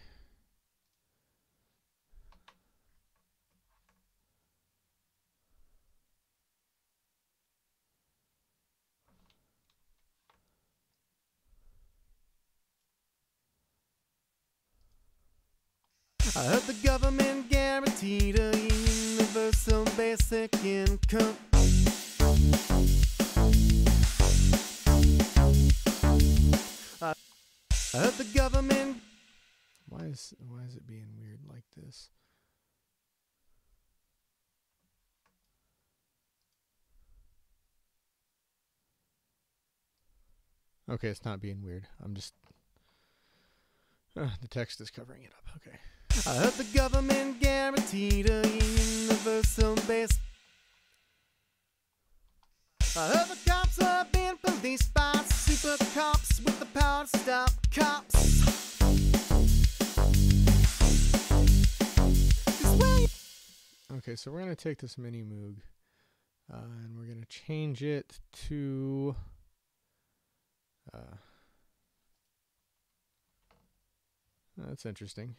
I heard the government guaranteed a universal basic income. I heard the government. Why is it being weird like this? Okay, it's not being weird. I'm just the text is covering it up. Okay. I heard the government guaranteed a universal basic. I heard the cops are being policed by super cops with the power to stop cops. Okay, so we're going to take this mini Moog and we're going to change it to that's interesting.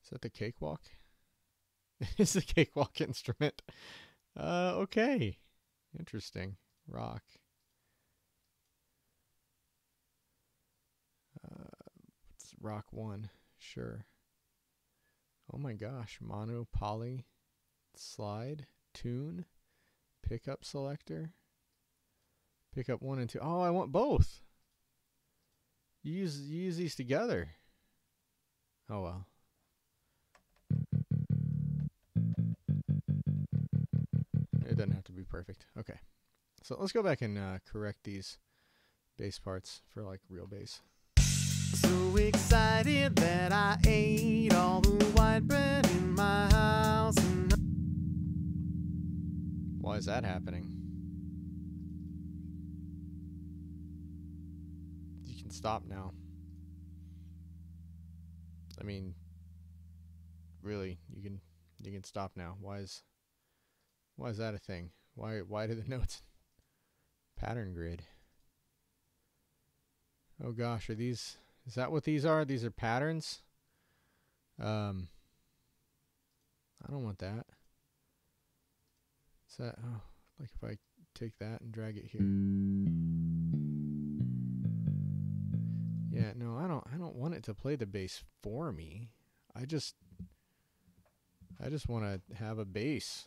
Is that the cakewalk? It's the cakewalk instrument. Okay. Interesting. Rock. It's rock 1. Sure. Oh my gosh. Mono, poly, slide, tune, pickup selector. Pickup 1 and 2. Oh, I want both. You use these together. Oh well. It doesn't have to be perfect. Okay. So let's go back and correct these bass parts for like real bass. So excited that I ate all the white bread in my house. Why is that happening? You can stop now. I mean, really, you can stop now. Why is that a thing? Why do the notes pattern grid? Oh gosh, is that what these are? These are patterns? I don't want that. Is that, oh, like if I take that and drag it here. Yeah, no, I don't want it to play the bass for me. I just want to have a bass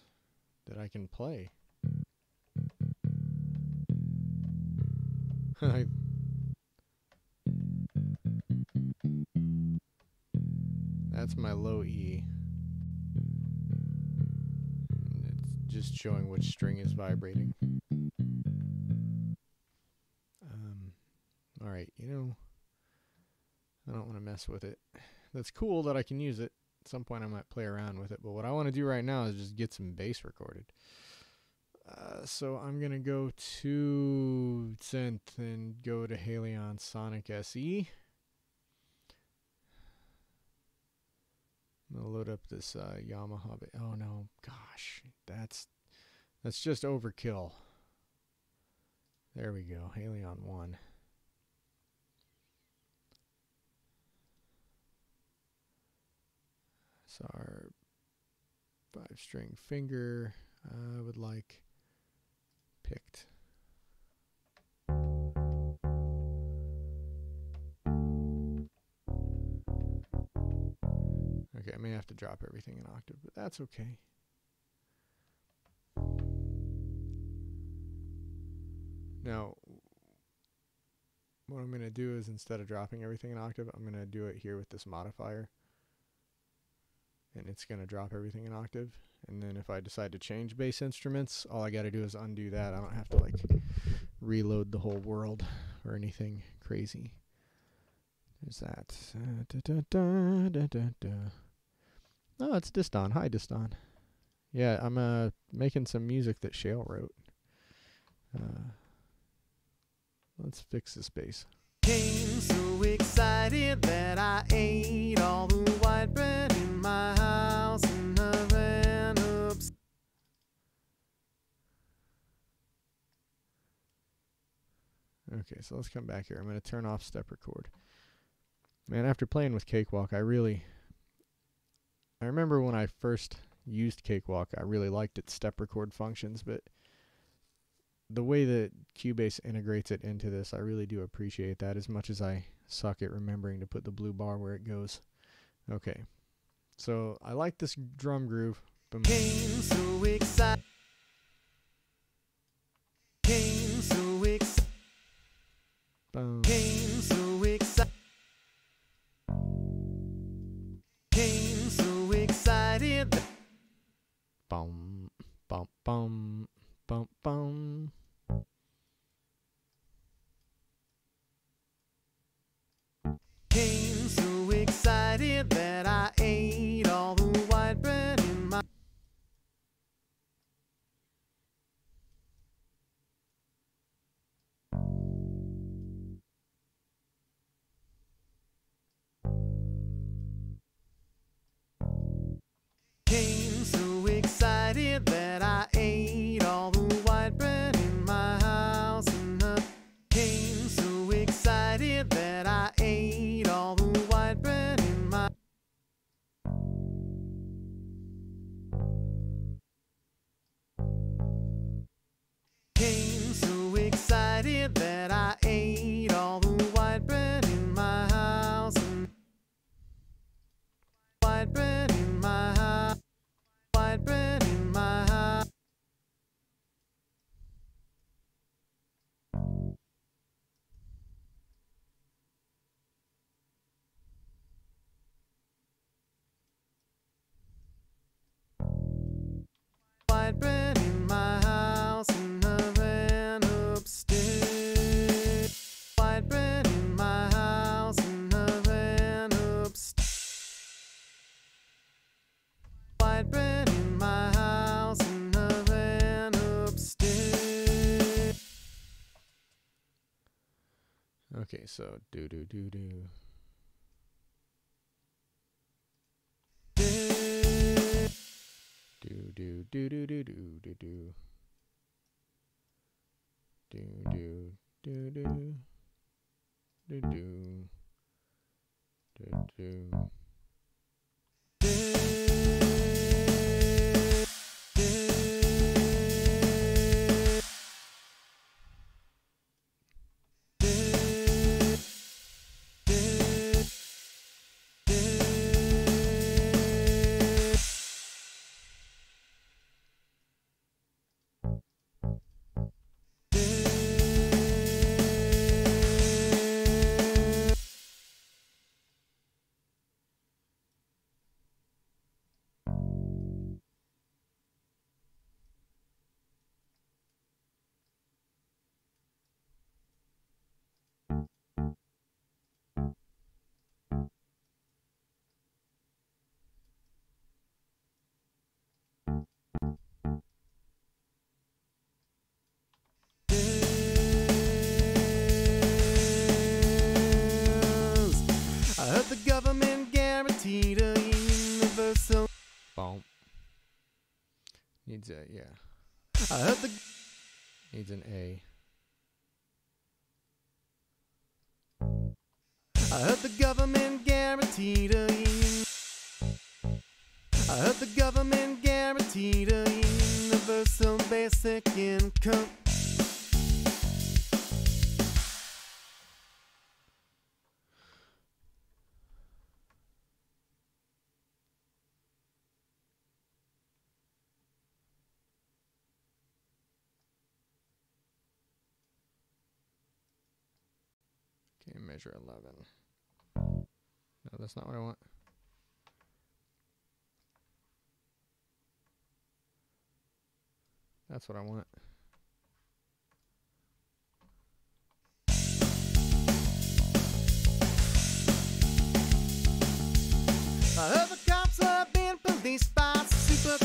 that I can play. That's my low E. And it's just showing which string is vibrating. Alright, you know, I don't want to mess with it. That's cool that I can use it. At some point I might play around with it, but what I want to do right now is just get some bass recorded. So I'm going to go to Synth and go to Ailsean Sonic SE. I'm going to load up this Yamaha. Oh no, gosh, that's just overkill. There we go, Ailsean 1. So our 5-string finger, I would like picked. Okay, I may have to drop everything an octave, but that's okay. Now, what I'm going to do is instead of dropping everything an octave, I'm going to do it here with this modifier. And it's going to drop everything an octave. And then if I decide to change bass instruments, all I got to do is undo that. I don't have to like reload the whole world or anything crazy. There's that. Oh, it's Diston. Hi, Diston. Yeah, I'm making some music that Shael wrote. Let's fix this bass. Came so excited that I ate all the white bread in my house and I ran up. Okay, so let's come back here. I'm going to turn off step record. Man, after playing with Cakewalk, I remember when I first used Cakewalk, I really liked its step record functions, but the way that Cubase integrates it into this, I really do appreciate that, as much as I suck at remembering to put the blue bar where it goes. Okay, so I like this drum groove. Came so excited. Came so excited. Boom. Came so excited. Came so excited. Bum, bum, bum, bum, bum. Came so excited that I ate all the white bread in my. Came so excited that I ate all the white bread in my house and I came so excited that I ate all the white bread in my. Came so excited that I ate all the white bread in my house and white bread in my house. White bread in my house. White bread in my house and I ran upstairs. White bread in my house and I ran upstairs. White bread in my house and I ran upstairs. Okay, so do do do do. Do do do do do do do do. Do do do do do do do do. I heard the government guaranteed a universal. Boom. Needs a, yeah. I heard the. Needs an A. I heard the government guaranteed a. I heard the government guaranteed a universal basic income. Okay, measure 11. No, that's not what I want. That's what I want. I heard the cops are being policed by super.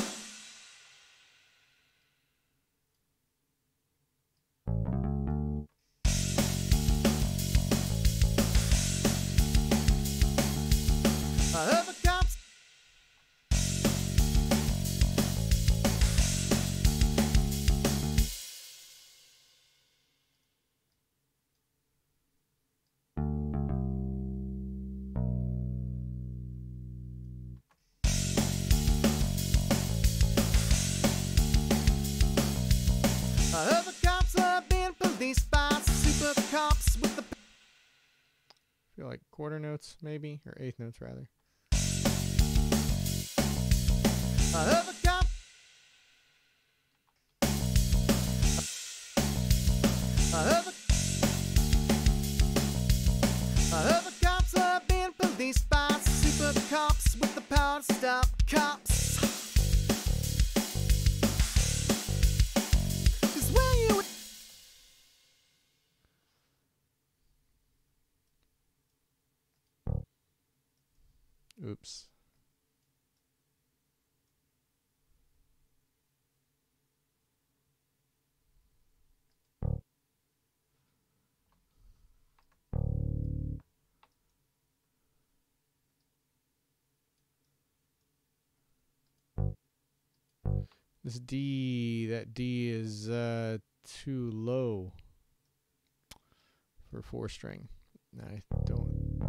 like quarter notes, maybe, or eighth notes rather. I heard the cop. I heard the cops are being policed by super cops with the power to stop cops. 'Cause when you Oops. This D, that D is too low for 4-string. I don't.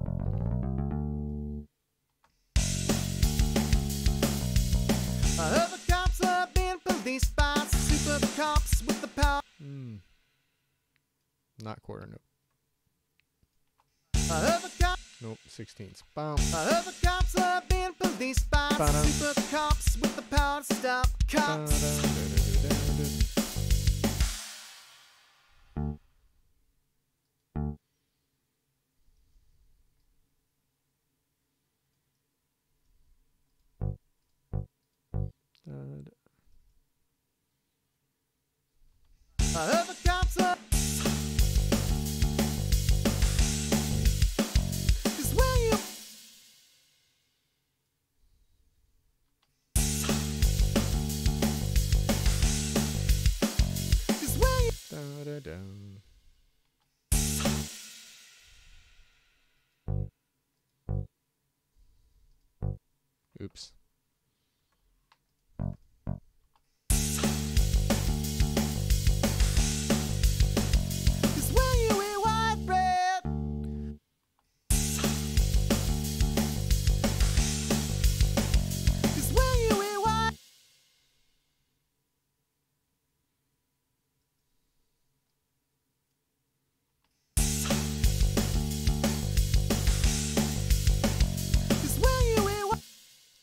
I heard the cops are being policed by super cops with the power. Not quarter note. I heard the cops. Nope, 16ths. Bum. I heard the cops are being policed by super cops with the power to stop cops. I heard the cops are. 'Cause when you. 'Cause when you. Oops. 'Cause when you eat white bread. 'Cause when you eat white.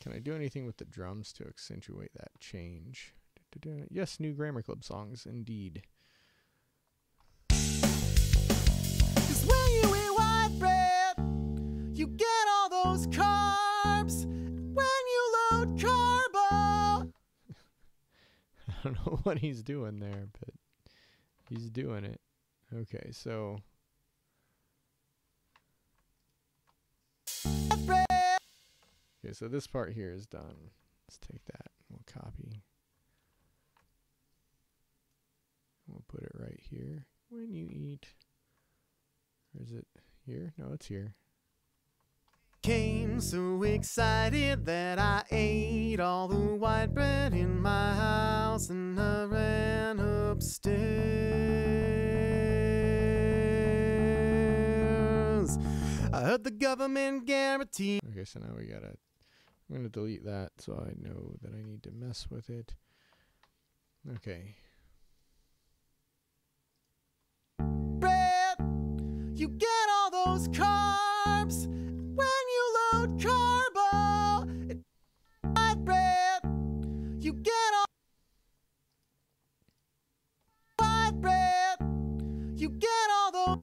Can I do anything with the drums to accentuate that change? Yes, new Grammar Club songs, indeed. 'Cause when you eat white bread, you get all those carbs. When you load carbo. I don't know what he's doing there, but he's doing it. Okay, so okay, so this part here is done. Let's take that. We'll copy. We'll put it right here. When you eat. Or is it here? No, it's here. Came so excited that I ate all the white bread in my house and I ran upstairs. I heard the government guarantee. Okay, so now we gotta. I'm gonna delete that so I know that I need to mess with it. Okay. Bread, you get all those carbs. When you load carbo, white bread, you get all white bread, you get all those.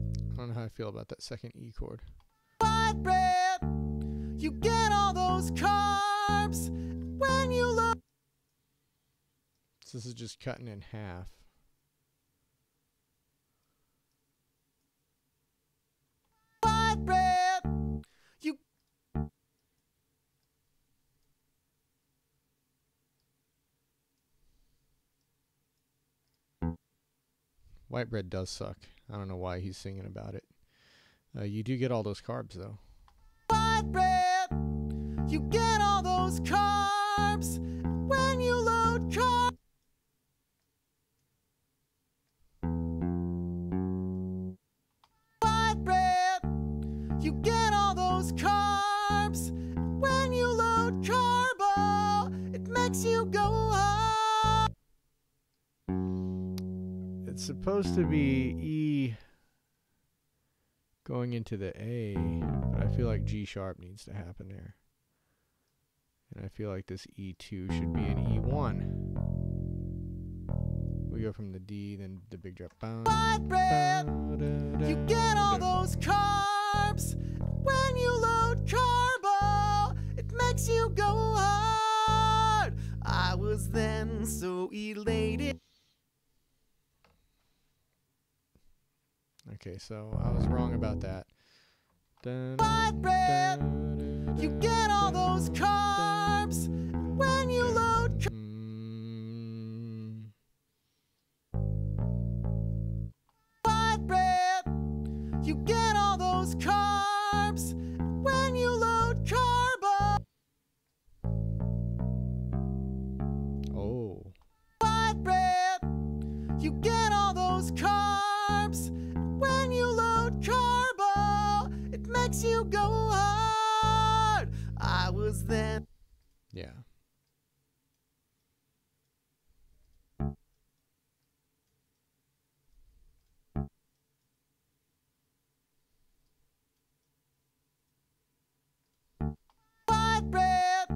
I don't know how I feel about that second E chord. White bread, you get all those carbs. When you load. So this is just cutting in half. White bread, you. White bread does suck. I don't know why he's singing about it. You do get all those carbs though. White bread, you get all those carbs. When you load carbs. White bread, you get all those carbs. When you load carbo, it makes makes you go hard. It's supposed to be E going into the A, but I feel like G sharp needs to happen there. And I feel like this E2 should be an E1. We go from the D, then the big drop. White bread, you get all those carbs. When you load carbo, it makes you go hard. I was then so elated. Okay, so I was wrong about that. White bread, you get all those carbs. When you load white bread, you get all those carbs. When you load carbo. Oh. White bread, you get all those carbs. When you load carbo, it makes you go hard. I was then. Yeah. White bread,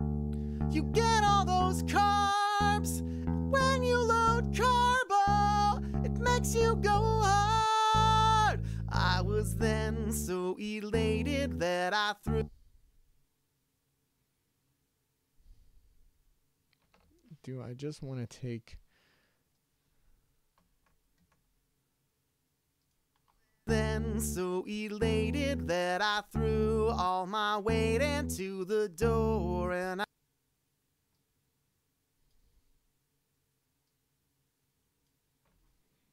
you get all those carbs. When you load carbo, it makes you go hard. I was then so elated that I threw. Do I just want to take... Then so elated that I threw all my weight into the door and I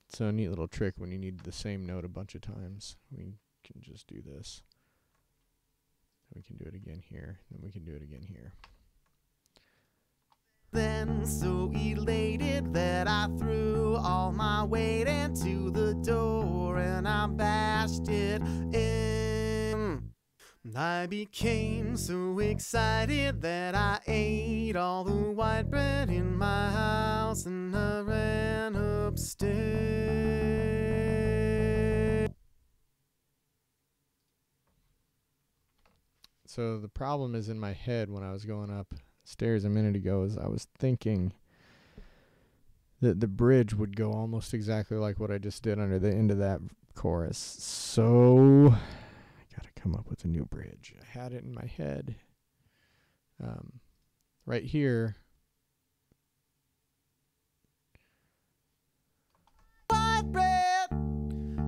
So a neat little trick when you need the same note a bunch of times. We can just do this. Then we can do it again here. Then we can do it again here. then so elated that I threw all my weight into the door and I bashed it in. I became so excited that I ate all the white bread in my house and I ran upstairs. So the problem is in my head when I was going upstairs a minute ago is I was thinking that the bridge would go almost exactly like what I just did under the end of that chorus. So I gotta come up with a new bridge. I had it in my head. Right here. White bread,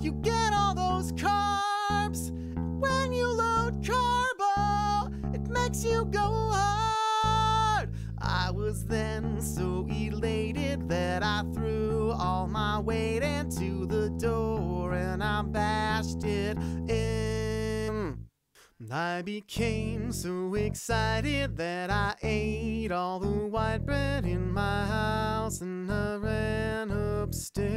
you get all those carbs. When you load carbo, it makes you go hard. I was then so elated that I threw all my weight into the door and I bashed it in. I became so excited that I ate all the white bread in my house and I ran upstairs.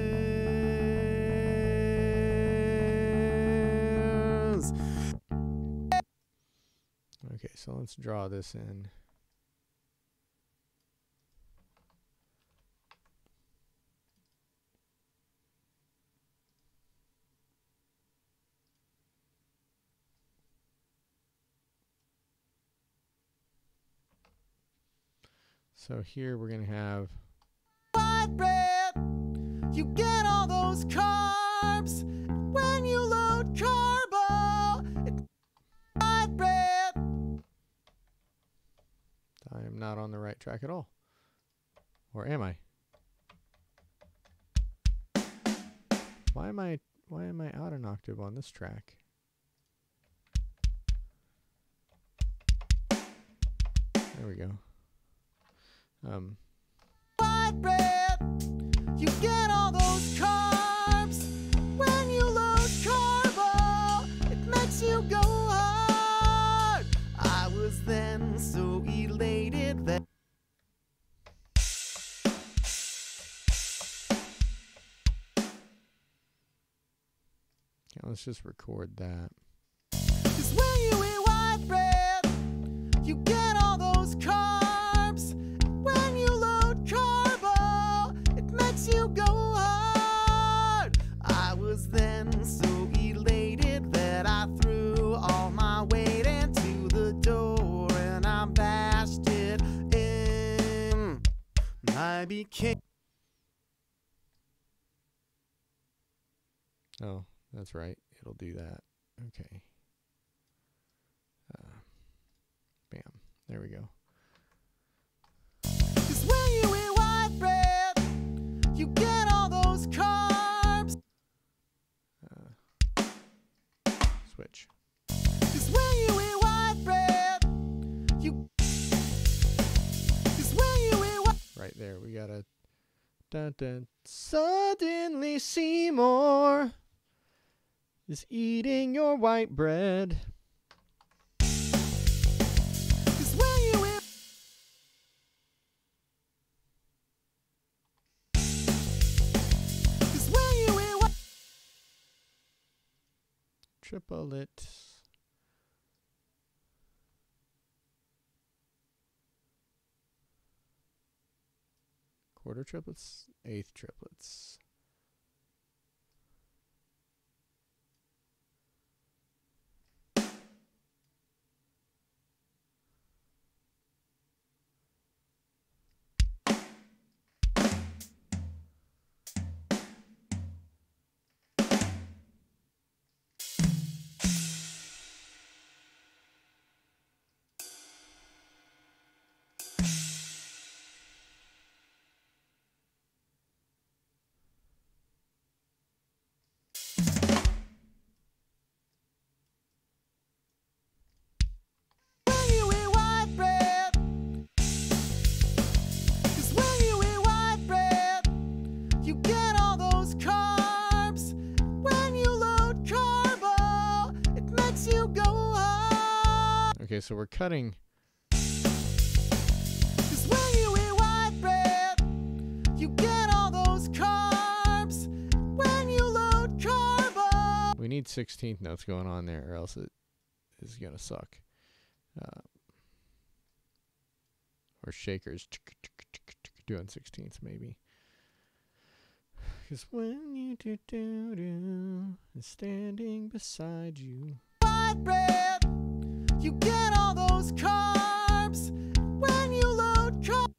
Okay, so let's draw this in. So here we're going to have White bread, you get all those carbs. When you load carbo, white bread. I am not on the right track at all. Or am I? Why am I out an octave on this track? There we go. White bread, you get all those carbs. When you load carbo, it makes you go hard. I was then so elated that Okay, let's just record that. 'cause when you eat white bread, you get all those carbs. When you I became. Oh, that's right. It'll do that. Okay. Bam. There we go. 'Cause when you eat white bread, you get all those carbs. Switch. 'Cause when you eat white bread, you. 'Cause when you eat white. Right there. We got a dun dun. Suddenly Seymour is eating your white bread. 'Cause when you eat. 'Cause when you eat white. Triplet. Quarter triplets, eighth triplets. When you eat white bread. 'Cause when you eat white bread, you get all those carbs. When you load carbo, it makes you go hard. Okay, so we're cutting. 'Cause when you eat white bread, you get all those carbs. When you load carbo. We need 16th notes going on there, or else it is gonna suck. Or shakers doing 16ths maybe. Because when you do is standing beside you. White bread, you get all those carbs. When you load carbs.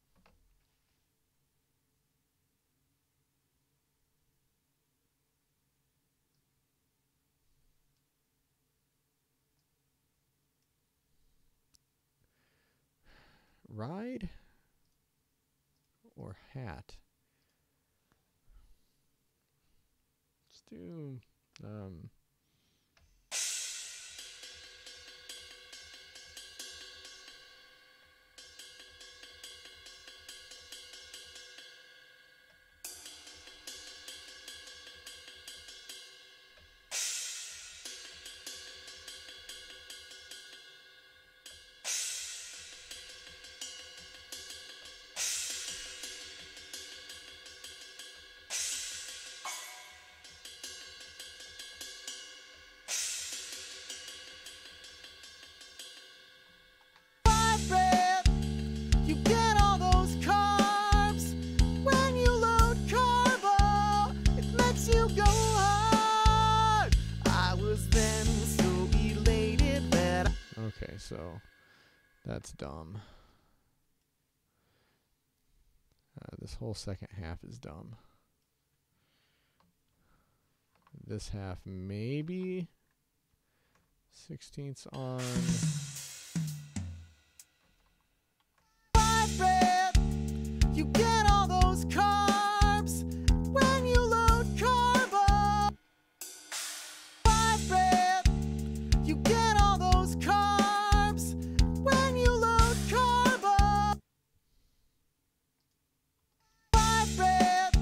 Ride or hat? Let's do White bread, you get all those carbs. When you load carbo, it makes you go hard. I was then so elated that I. okay, so that's dumb. This whole second half is dumb. This half maybe 16ths on. White bread, you get all those carbs. When you load carbo. White bread, you get all those carbs. When you load carbo. White bread.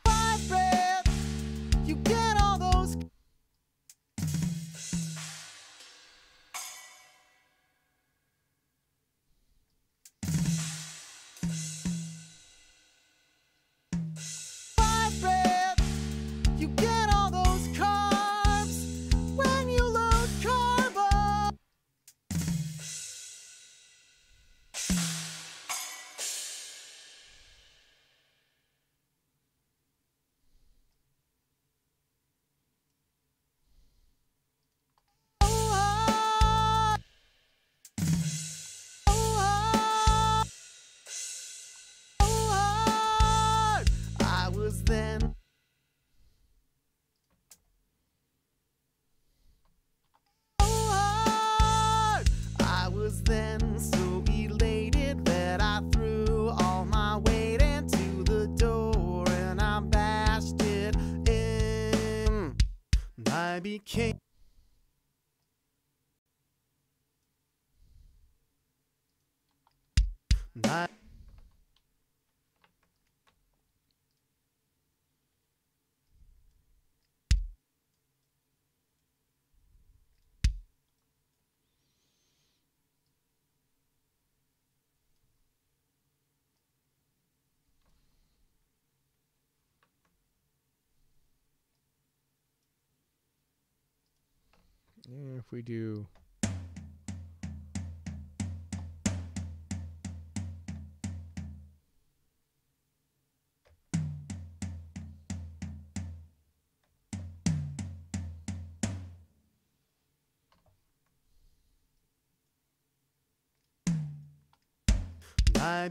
White bread, you get all those. White bread, you get all those carbs. When you load carbo. then so hard. I was then so elated that I threw all my weight into the door and I bashed it in. I became I If we do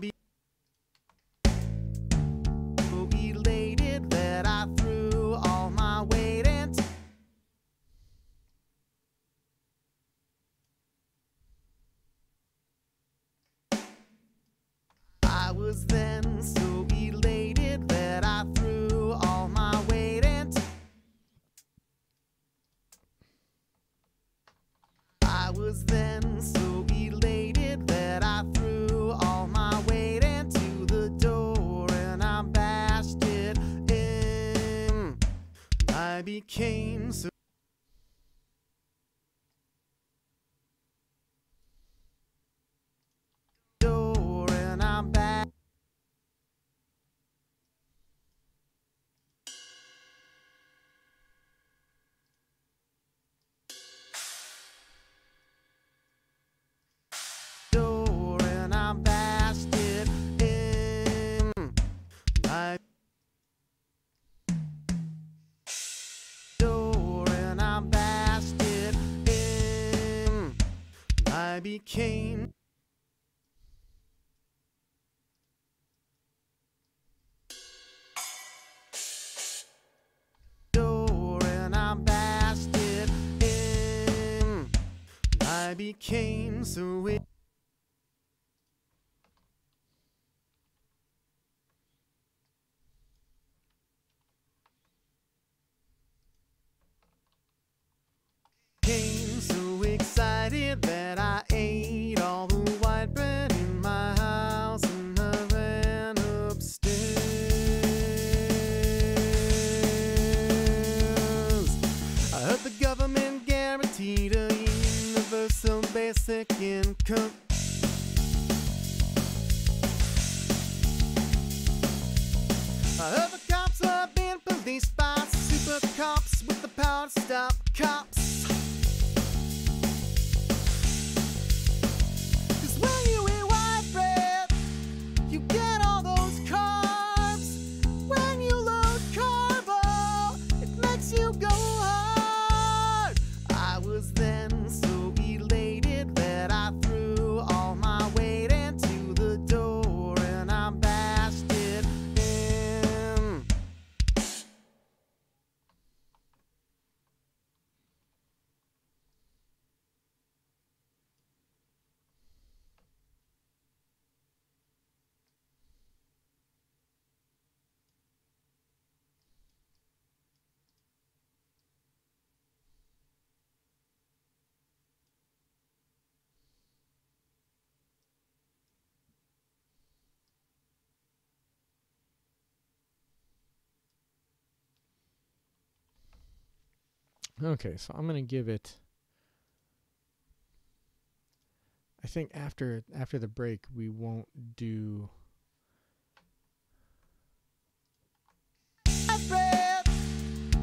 be so elated that I threw all my weight into. I was then so elated that I threw all my weight into. I was then so elated that I threw all my weight into the door and I bashed it in. I became so door and I bashed. Door and I bashed it in. I door and I bashed it in. I became door and I bashed it in. I became so became so excited that I ate all the white bread in my house and I ran upstairs. I heard the government guaranteed a universal basic income. I heard the cops are being policed by super cops with the power to stop cops. 'Cause when you eat white bread, you get all those carbs. When you load carbo, it makes you go hard. I was then so elated that I threw all my weight into the door and I bashed it in. Okay, so I'm gonna give it. I think after the break we won't do. White bread,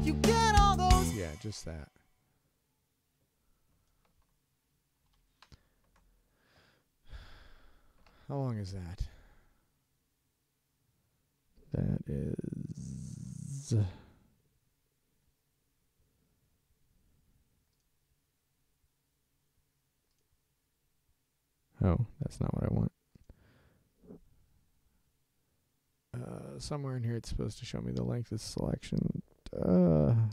you get all those. Yeah, just that. How long is that? That is. Oh, that's not what I want. somewhere in here it's supposed to show me the length of selection. I'll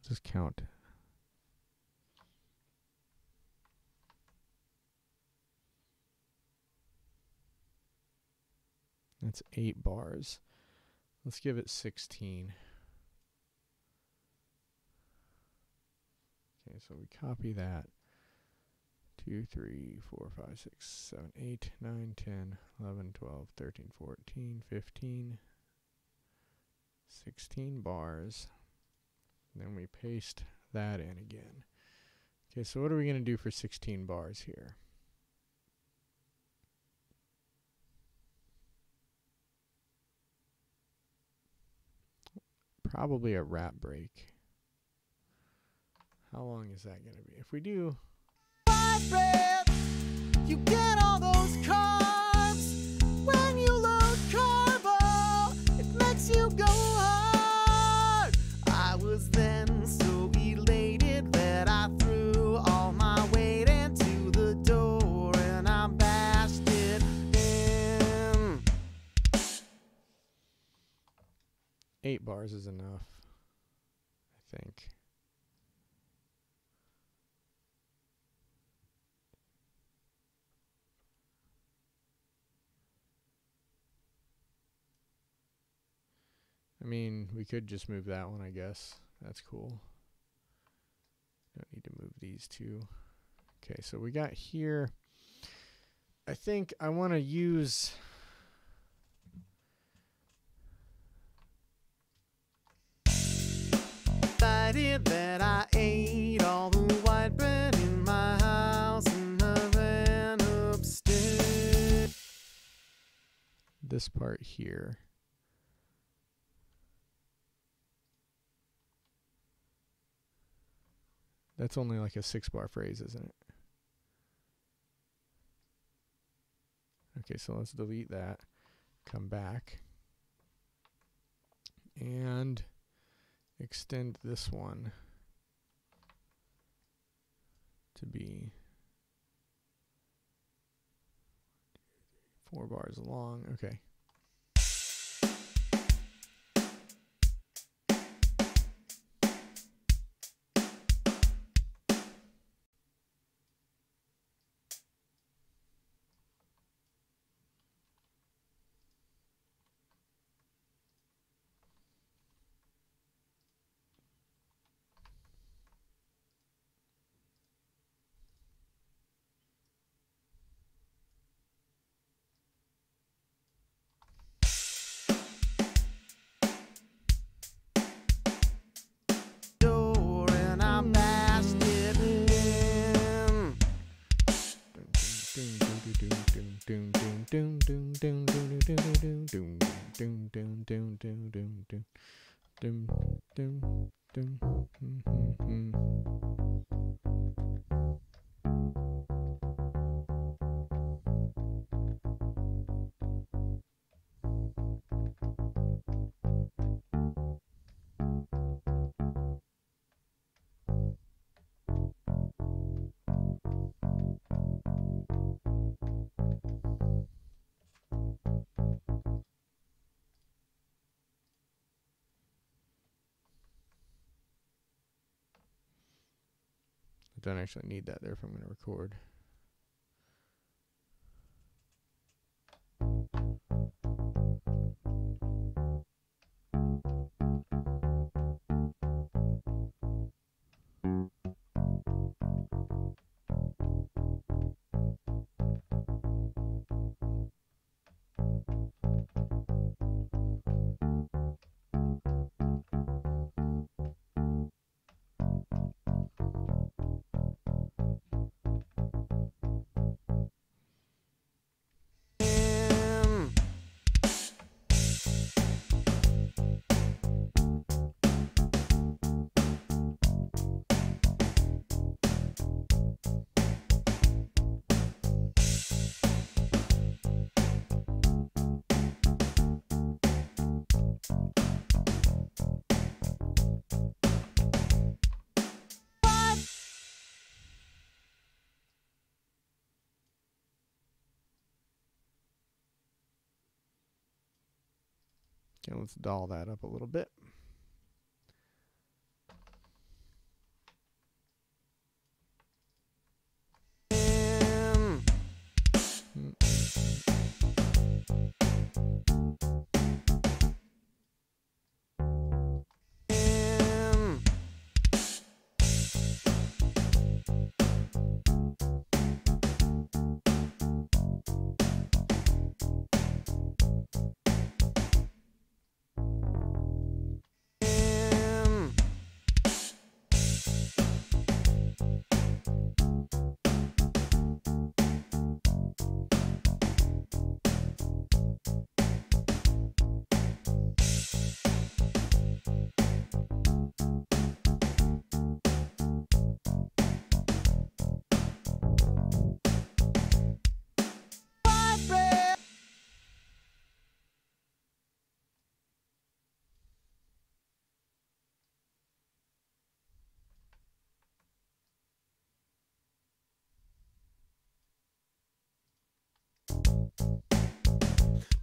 just count. That's 8 bars. Let's give it 16. Okay, so we copy that. 2, 3, 4, 5, 6, 7, 8, 9, 10, 11, 12, 13, 14, 15, 16 bars. And then we paste that in again. Okay, so what are we going to do for 16 bars here? Probably a rap break. How long is that going to be? If we do... You get all those carbs when you load carbo. It makes you go hard. I was then so elated that I threw all my weight into the door and I bashed it in. 8 bars is enough, I think. I mean, we could just move that one, I guess. That's cool. Don't need to move these two. Okay, so we got here. I think I want to use... Decided that I ate all the white bread in my house and I ran upstairs. this part here. That's only like a 6-bar phrase, isn't it? Okay, so let's delete that. Come back. And extend this one to be 4 bars long. Okay. I don't actually need that there if I'm going to record. Okay, let's doll that up a little bit.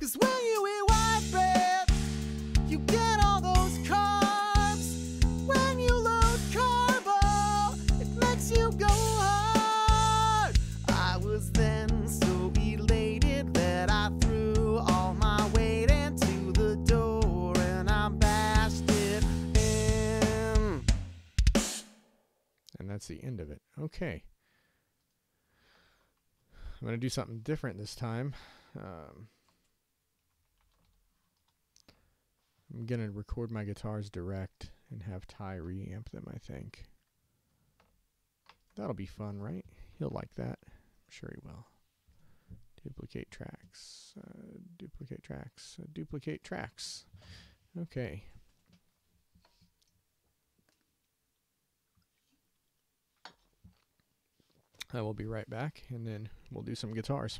Cause when you eat white bread, you get all those carbs. When you load carbo, it makes you go hard. I was then so elated that I threw all my weight into the door and I bashed it in. And that's the end of it. Okay. I'm going to do something different this time. I'm going to record my guitars direct and have Ty reamp them, I think. That'll be fun, right? He'll like that. I'm sure he will. Duplicate tracks. Duplicate tracks. Duplicate tracks. Okay. I will be right back, and then we'll do some guitars.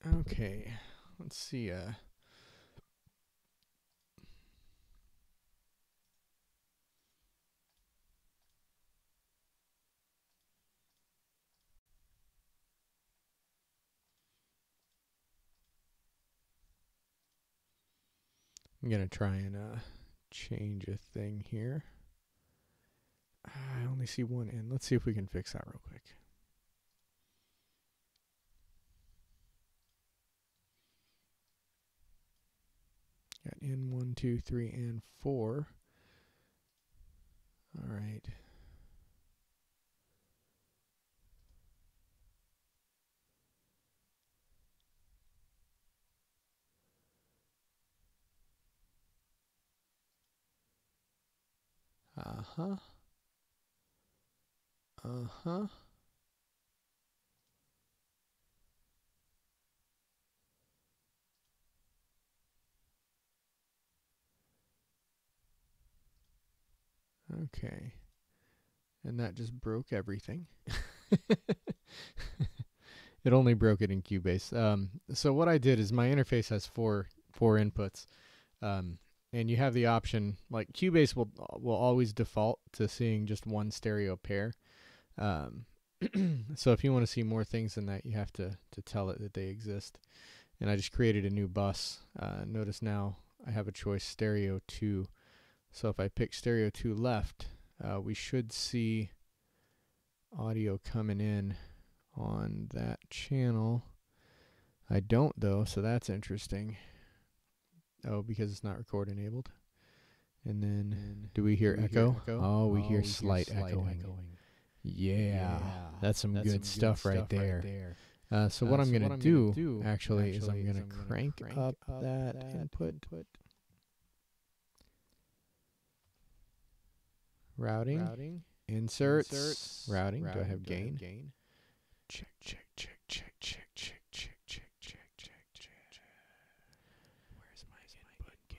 Okay, let's see. I'm going to try and change a thing here. I only see one in. Let's see if we can fix that real quick. Got in 1, 2, 3, and 4. All right. Uh-huh. Uh-huh. Okay. And that just broke everything. It only broke it in Cubase. So what I did is my interface has four inputs. And you have the option, like Cubase will always default to seeing just one stereo pair. So if you want to see more things than that, you have to tell it that they exist. And I just created a new bus. Notice now I have a choice stereo 2. So if I pick stereo 2 left, we should see audio coming in on that channel. I don't though, so that's interesting. Oh, because it's not record enabled. And then, do we hear echo? Oh, we hear slight echoing. Yeah, that's some good stuff right there. So what I'm going to do, actually, is I'm going to crank up that input. Routing. Inserts. Routing. Do I have gain? Check. Where's my input gain?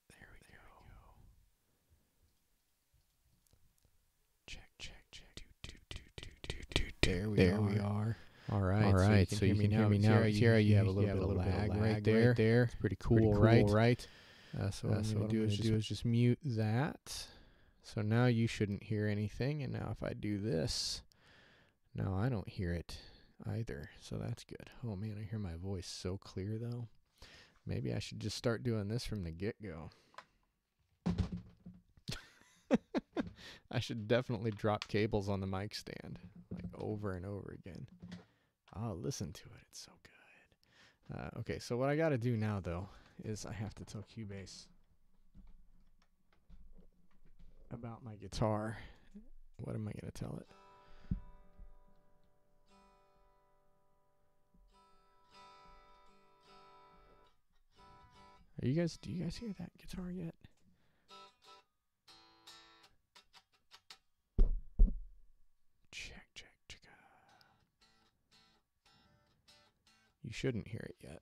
There we go. Check. There we are. All right. So you can hear me now. Here you have a little bit of lag right there. It's pretty cool, right? So what I'm going to do is just mute that. So now you shouldn't hear anything. And now if I do this, now I don't hear it either. So that's good. Oh man, I hear my voice so clear though. Maybe I should just start doing this from the get-go. I should definitely drop cables on the mic stand, like over and over again. Oh, listen to it. It's so good. Okay, so what I got to do now, though, is I have to tell Cubase about my guitar. What am I going to tell it? Do you guys hear that guitar yet? Check. You shouldn't hear it yet.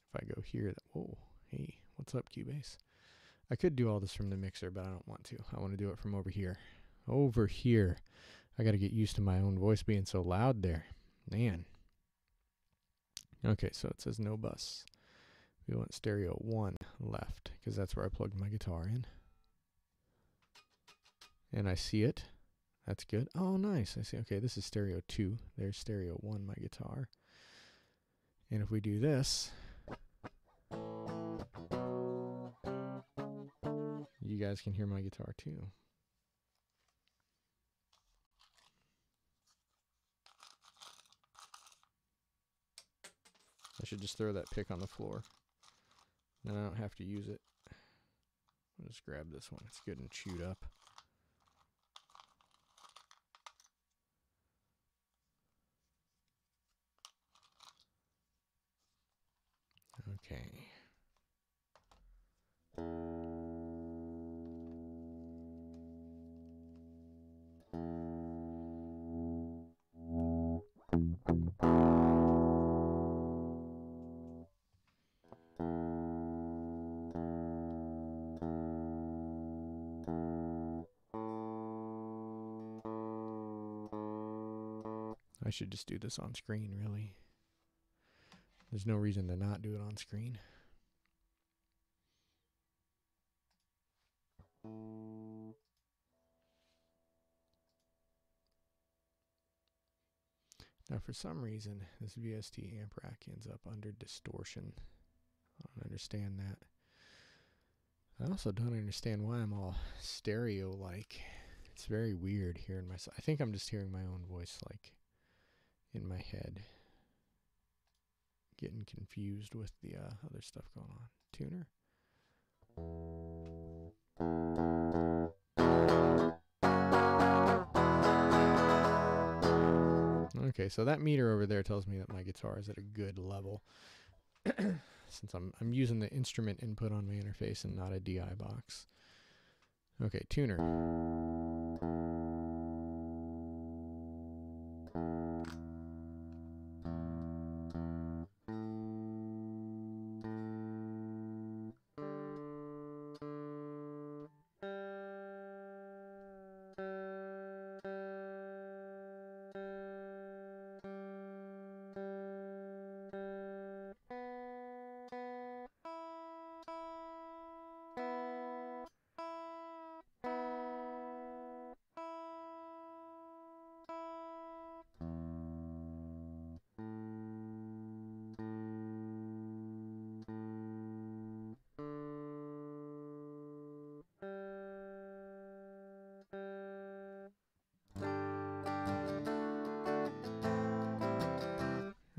If I go here, whoa, hey, what's up, Cubase? I could do all this from the mixer, but I don't want to. I want to do it from over here. Over here. I got to get used to my own voice being so loud there. Man. Okay, so it says no bus. We want stereo 1 left, because that's where I plugged my guitar in. And I see it. That's good. Oh, nice. I see. Okay, this is stereo 2. There's stereo 1, my guitar. And if we do this, you guys can hear my guitar too. I should just throw that pick on the floor. Then I don't have to use it. I'll just grab this one. It's good and chewed up. Okay. I should just do this on screen, really. There's no reason to not do it on screen. Now, for some reason, this VST amp rack ends up under distortion. I don't understand that. I also don't understand why I'm all stereo-like. It's very weird hearing myself. I think I'm just hearing my own voice, like, in my head. Getting confused with the other stuff going on. Tuner. Okay, so that meter over there tells me that my guitar is at a good level. Since I'm using the instrument input on my interface and not a DI box. Okay, tuner.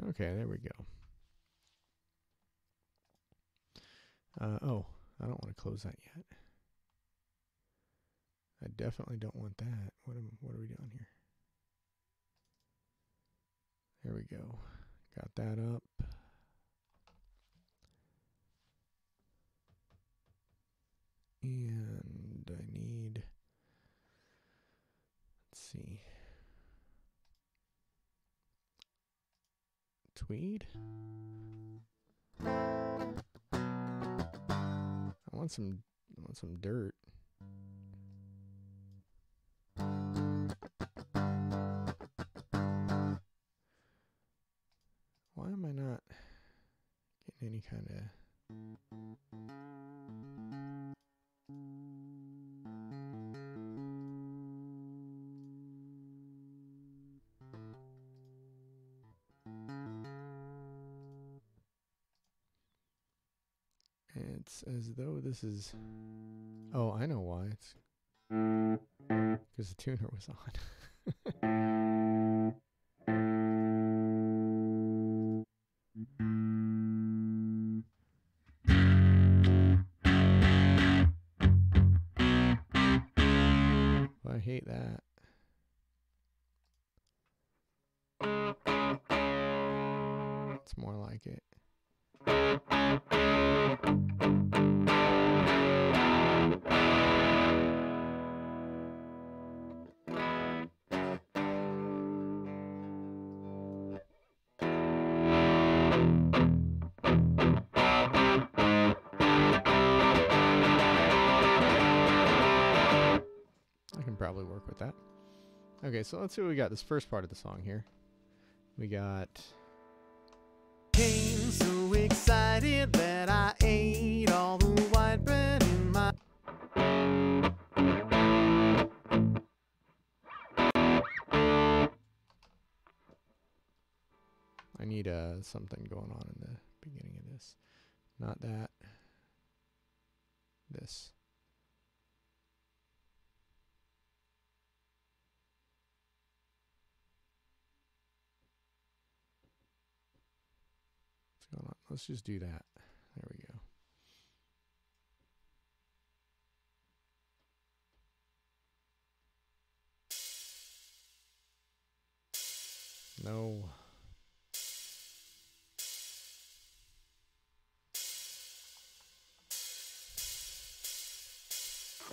Okay, there we go. Oh, I don't want to close that yet. I definitely don't want that. What are we doing here? There we go. Got that up. And I need, let's see, tweed. I want some dirt. Why am I not getting any kind of... It's as though this is... Oh, I know why. It's because the tuner was on. I hate that. It's more like it. Probably work with that. Okay, so let's see what we got this first part of the song here. We got... Came so excited that I ate all the white bread in my... I need something going on in the beginning of this. Not that. This. Going on. Let's just do that. There we go. No.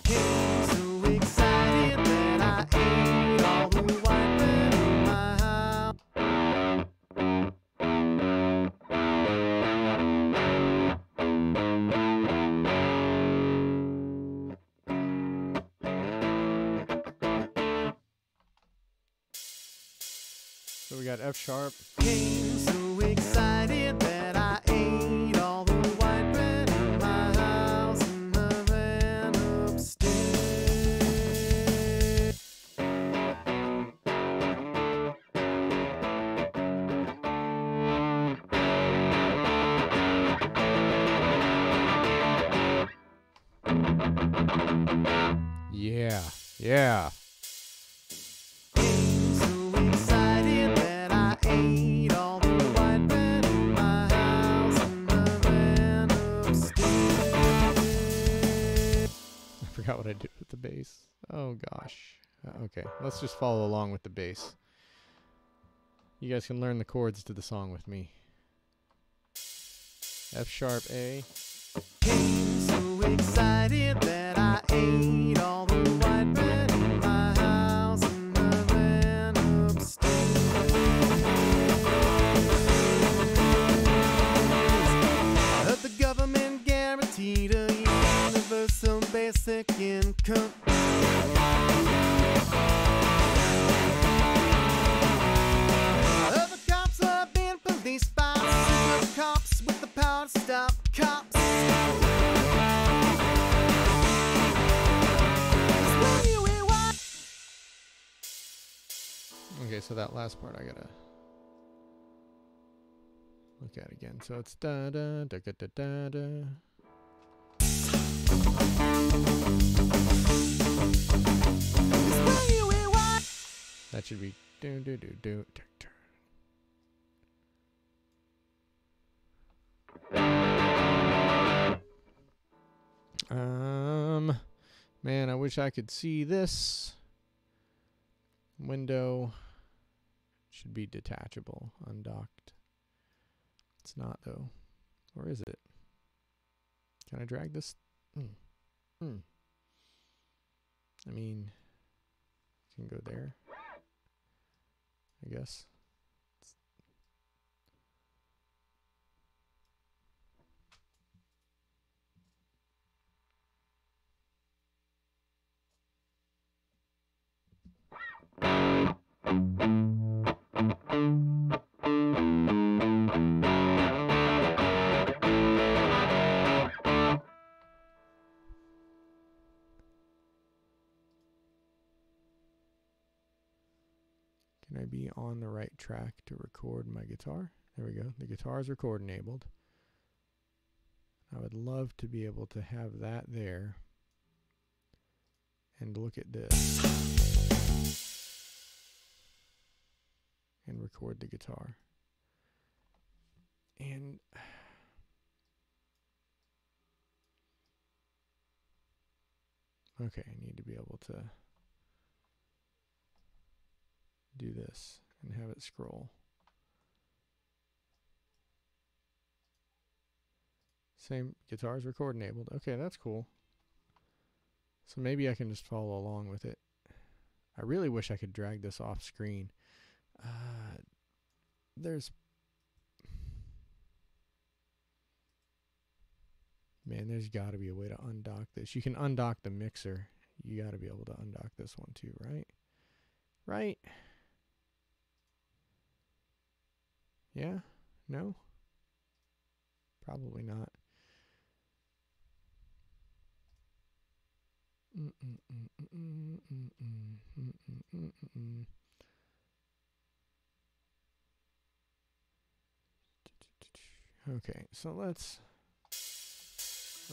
Came so excited that I ate all the white bread in my house. So we got F sharp. Came so excited that I ate all the white bread in my house and I ran upstairs. Yeah. Yeah. So excited that I ate all the white bread in my house and I ran upstairs. I forgot what I did with the bass. Oh gosh. Okay, let's just follow along with the bass. You guys can learn the chords to the song with me. F sharp A. So excited that I ate all the white bread in my house and I ran upstairs. The government guaranteed a universal basic income. The cops are being policed by super cops with the power to stop cops. Okay, so that last part I gotta look at again. So it's da da da da da da da. That should be do do do do. Man, I wish I could see this. Window should be detachable, undocked. It's not though. Or is it? Can I drag this? I mean, can go there, I guess. Can I be on the right track to record my guitar? There we go. The guitar is record enabled. I would love to be able to have that there. And look at this. And record the guitar. And okay, I need to be able to do this and have it scroll. Same, guitar's record enabled. Okay, that's cool. So maybe I can just follow along with it. I really wish I could drag this off screen. There's got to be a way to undock this. You can undock the mixer. You got to be able to undock this one too, right? Right? Yeah? No? Probably not. Okay, so let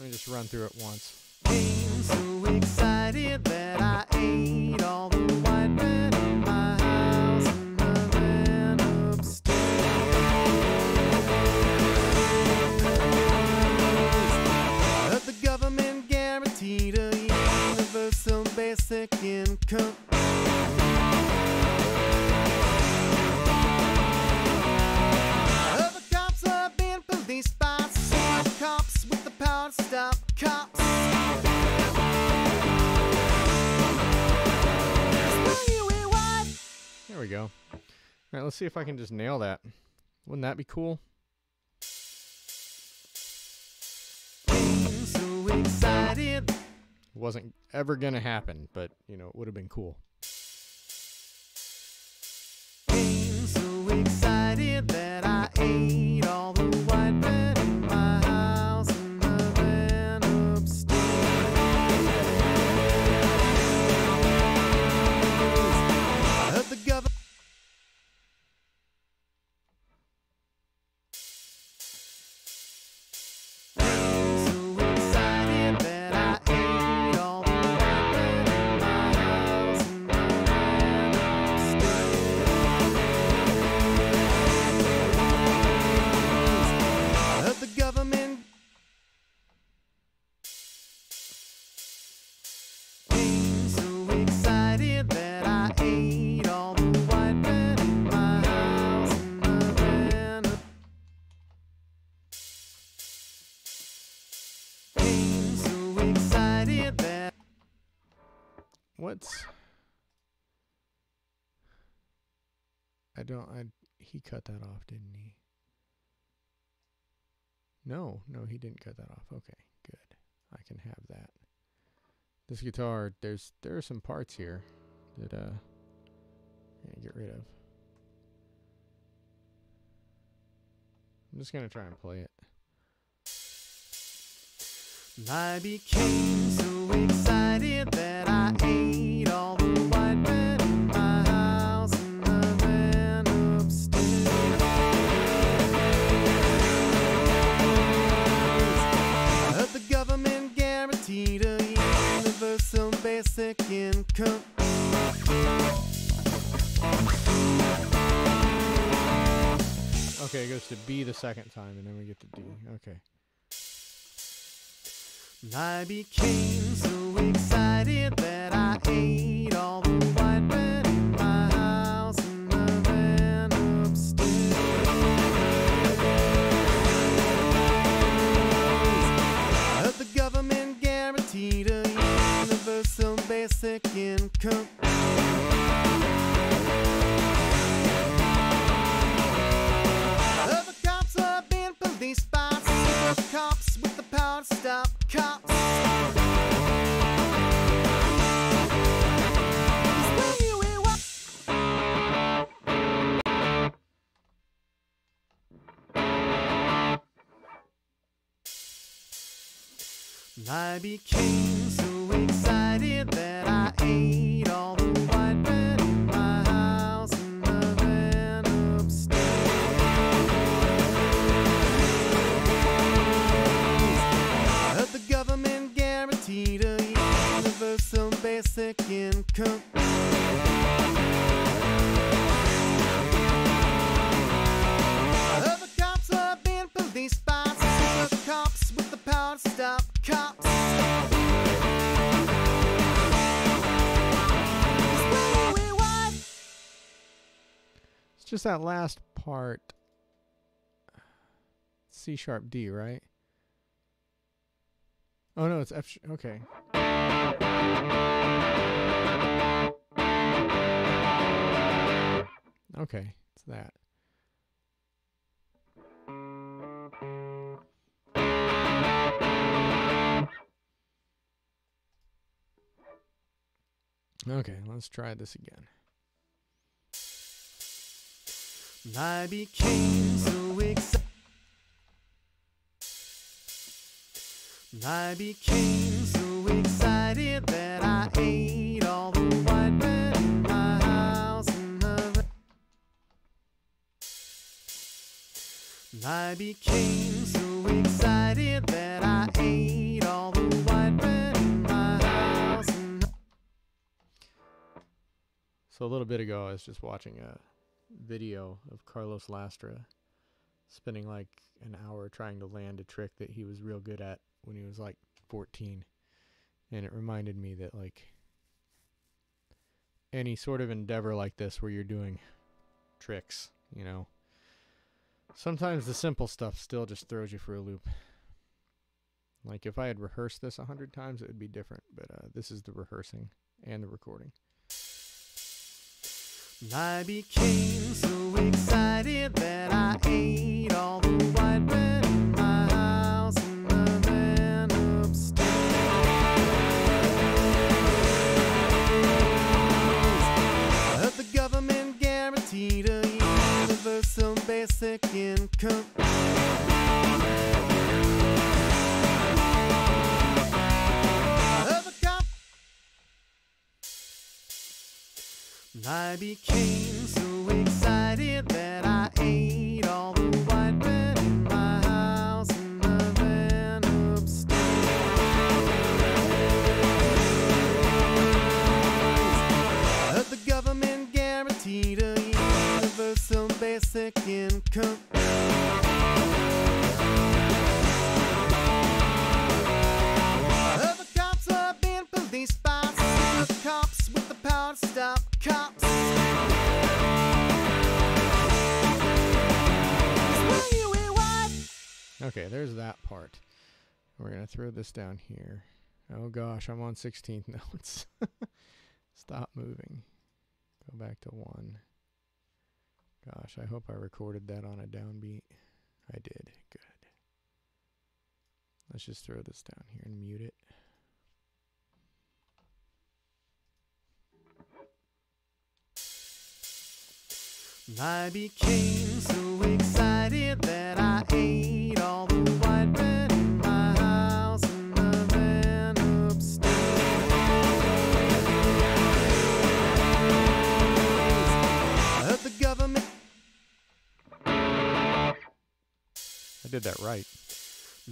me just run through it once. I'm so excited that I ate all the white bread in my house and I ran upstairs. The government guaranteed a universal basic income. The cops are being policed by super cops with the power to stop cops. There we go. All right, let's see if I can just nail that. Wouldn't that be cool? I'm so excited. Wasn't ever gonna happen, but you know, it would have been cool. I'm so excited that I ate all the white bread in my house and I ran upstairs. The government. So excited that I ate all the white bread in my what's... he cut that off, didn't he? No, he didn't cut that off. Okay, good. I can have that. This guitar, there are some parts here that I'm gonna get rid of. I'm just gonna try and play it. I became so excited that I ate all the white bread in my house and I ran upstairs. But the government guaranteed a universal basic income. Okay, it goes to B the second time, and then we get to D. Okay. I became so excited that I ate all the white bread in my house and I ran upstairs. But the government guaranteed a universal basic income. Other cops are being policed by super cops with the power to stop cops. I became so excited that I ate all the white bread in my house and I ran upstairs. But the government guaranteed a universal basic income. Other cops are being policed by super cops with the power to stop cops. It's just that last part. C sharp D, right? Oh no, it's F. Okay. Okay, it's that. Okay, let's try this again. I became so excited. I became so excited that I ate all the white bread in my house and I became so excited that I ate all the white bread in my house and So a little bit ago, I was just watching a video of Carlos Lastra spending like an hour trying to land a trick that he was real good at when he was like 14. And it reminded me that like any sort of endeavor like this where you're doing tricks, you know, sometimes the simple stuff still just throws you for a loop. Like if I had rehearsed this 100 times, it would be different. But this is the rehearsing and the recording. I became so excited that I ate all the white bread in my house and I ran upstairs. But the government guaranteed a universal basic income. I became so excited that I ate all the white bread in my house and I ran upstairs. But the government guaranteed a universal basic income. Other cops are being policed by super cops with the power to stop cops. Okay, there's that part. We're going to throw this down here. Oh gosh, I'm on 16th notes. Stop moving. Go back to 1. Gosh, I hope I recorded that on a downbeat. I did. Good. Let's just throw this down here and mute it. I became so excited that I ate all the white bread in my house and I ran upstairs. The government. I did that right.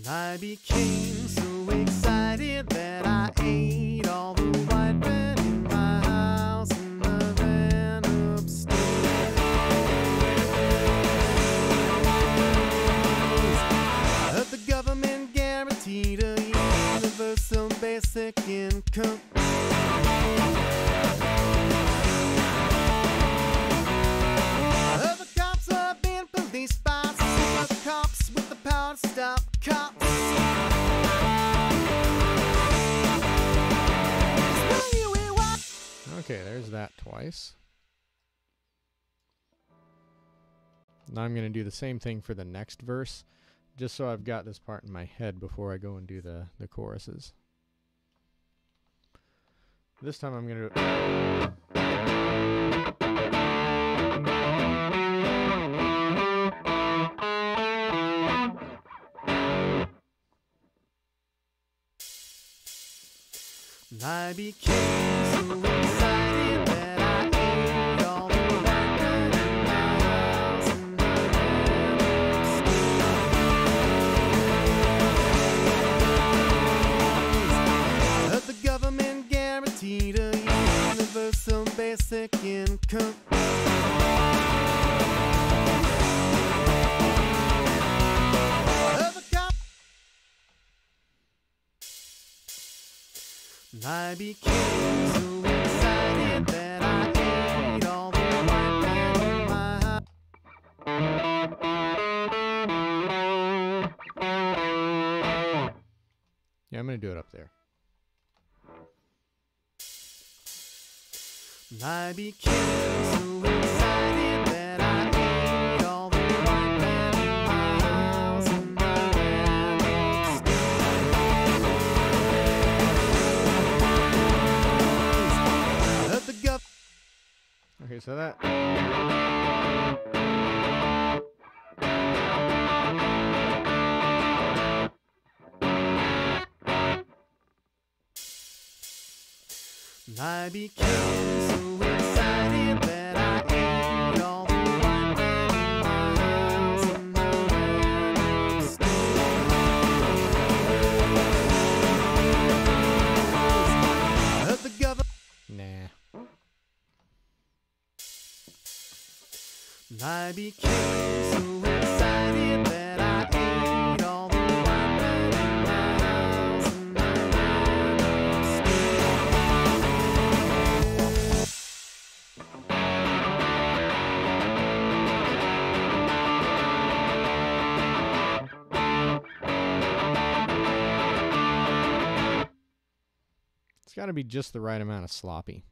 I became so excited that I ate all the white bread in my house and I ran upstairs. The government guaranteed a universal basic income. The cops are being policed by super cops with the power to stop cops. Okay, there's that twice. Now I'm going to do the same thing for the next verse, just so I've got this part in my head before I go and do the choruses. This time I'm going to... I became so excited that I ate all the white bread in my house and I ran upstairs. The government guaranteed a universal basic income. I became so excited that I ate all the white bread in my house. Yeah, I'm going to do it up there. I became so excited that I ate all the white bread in my house and I ran upstairs. The government. Okay, so that... I became so excited that I ate all the white bread in my house and I ran upstairs. The government. Nah. I became so excited that I ate all the white bread in my house and I ran upstairs. It's got to be just the right amount of sloppy.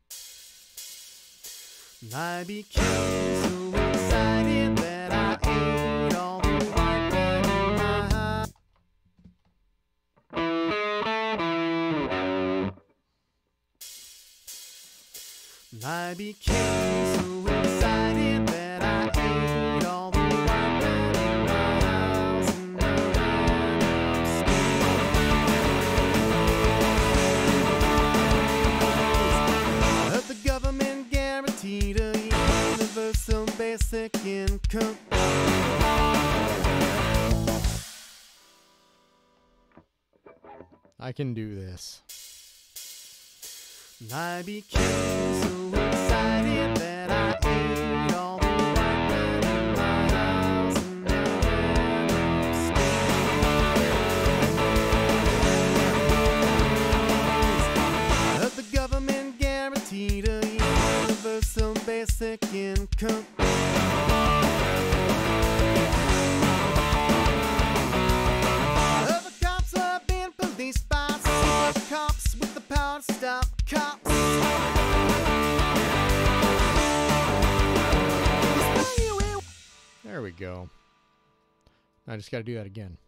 I became so excited that I ate all the white bread in my house. I became so excited that I ate all the white bread in my house and I ran upstairs. The government guaranteed a universal basic income. I can do this. I became so excited that I ate all the white bread in my house and I ran upstairs. The government guaranteed a universal basic income. The cops are being policed by super cops with the power to stop cops. I just got to do that again.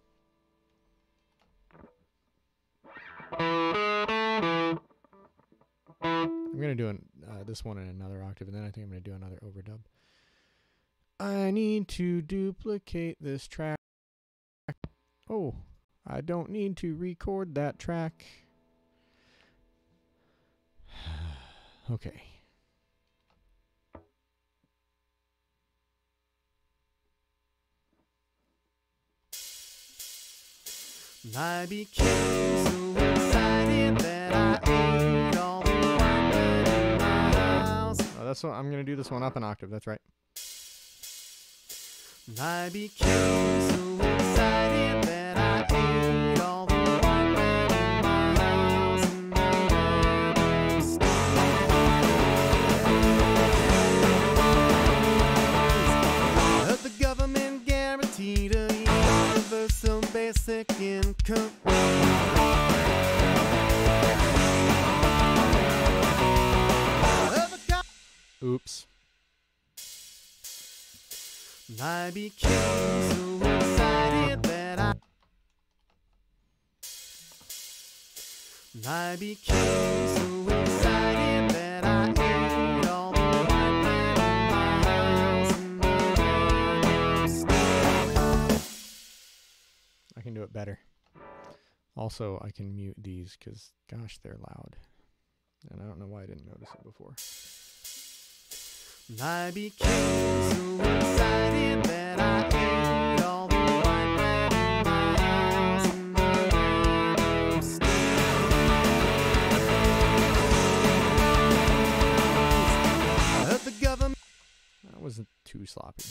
I'm going to do this one in another octave, and then I think I'm going to do another overdub. I need to duplicate this track. Oh, I don't need to record that track. Okay. I became so excited that I ate all the wine in my house. Oh, that's what I'm going to do this one up an octave. That's right. I became so excited that I ate all the wine in my house. And I never the government guaranteed a universal basic income. Oops. I became so excited that I became so excited that I ate all the wine in my house. I can do it better. Also, I can mute these because, gosh, they're loud. And I don't know why I didn't notice it before. I became so excited that I ate all the wine in my house. And the government. That wasn't too sloppy.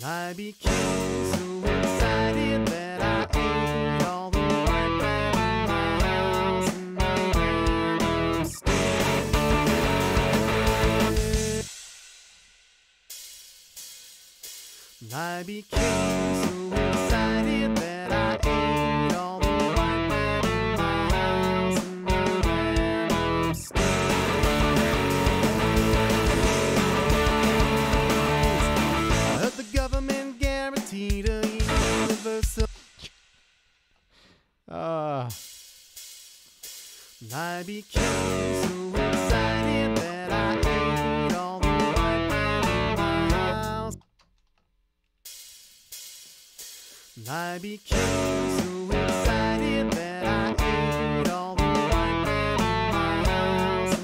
I became so excited that I ate all the wine in my house. I became so excited that I ate all the wine in my house. The government guaranteed a universal. I became so excited that I ate all the wine in my house. I became so excited that I ate all the wine in my house.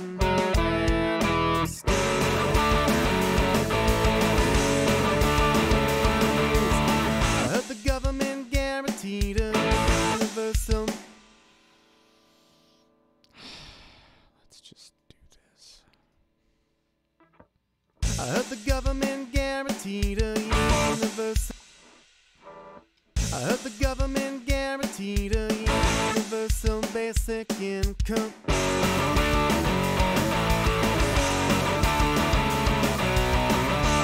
The government guaranteed a universal. Let's just do this. The government guaranteed a universal. The government guaranteed a universal basic income.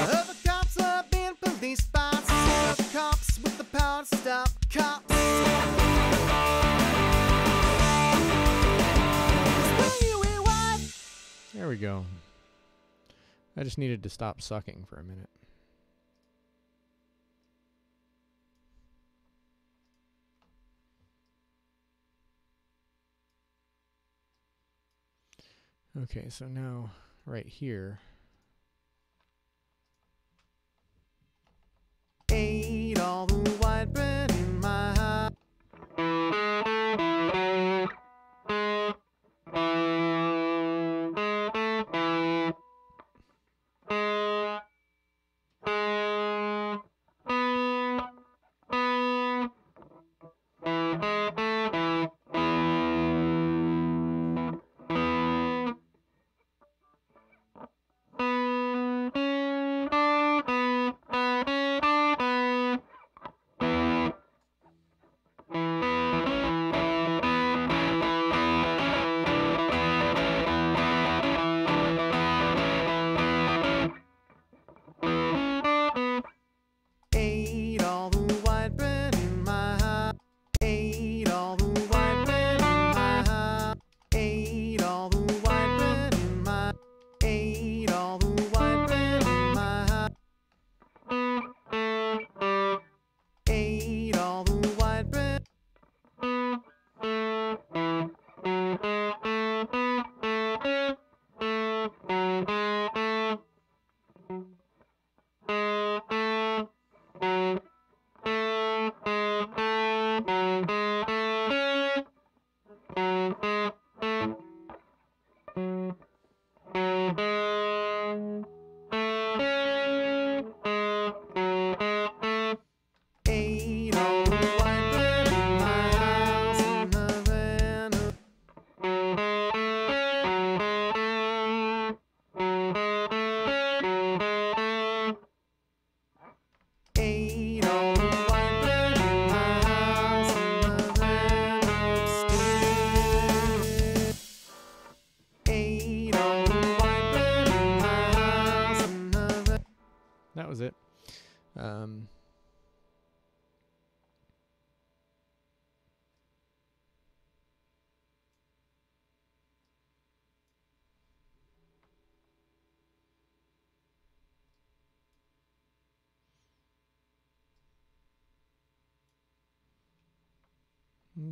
The cops are being policed by the cops with the power to stop cops. There we go. I just needed to stop sucking for a minute. Okay, so now right here. Ate all the white bread in my house.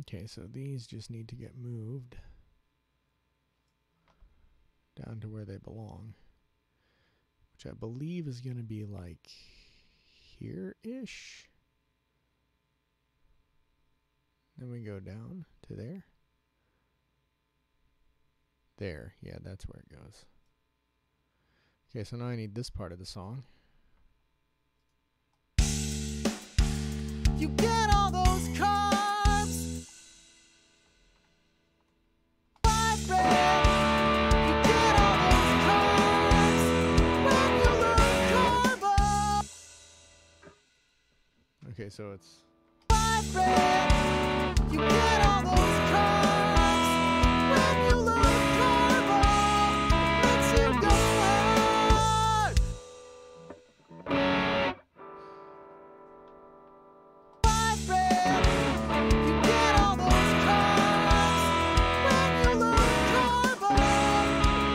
Okay, so these just need to get moved down to where they belong, which I believe is going to be like here-ish. Then we go down to there. There, yeah, that's where it goes. Okay, so now I need this part of the song. You get all those carbs. Vibrate. You get all those carbs when you load carbo. Okay, so it's Vibrate. You get all those carbs when you load carbo. Makes you go hard. Vibrate. You get all those carbs when you load carbo.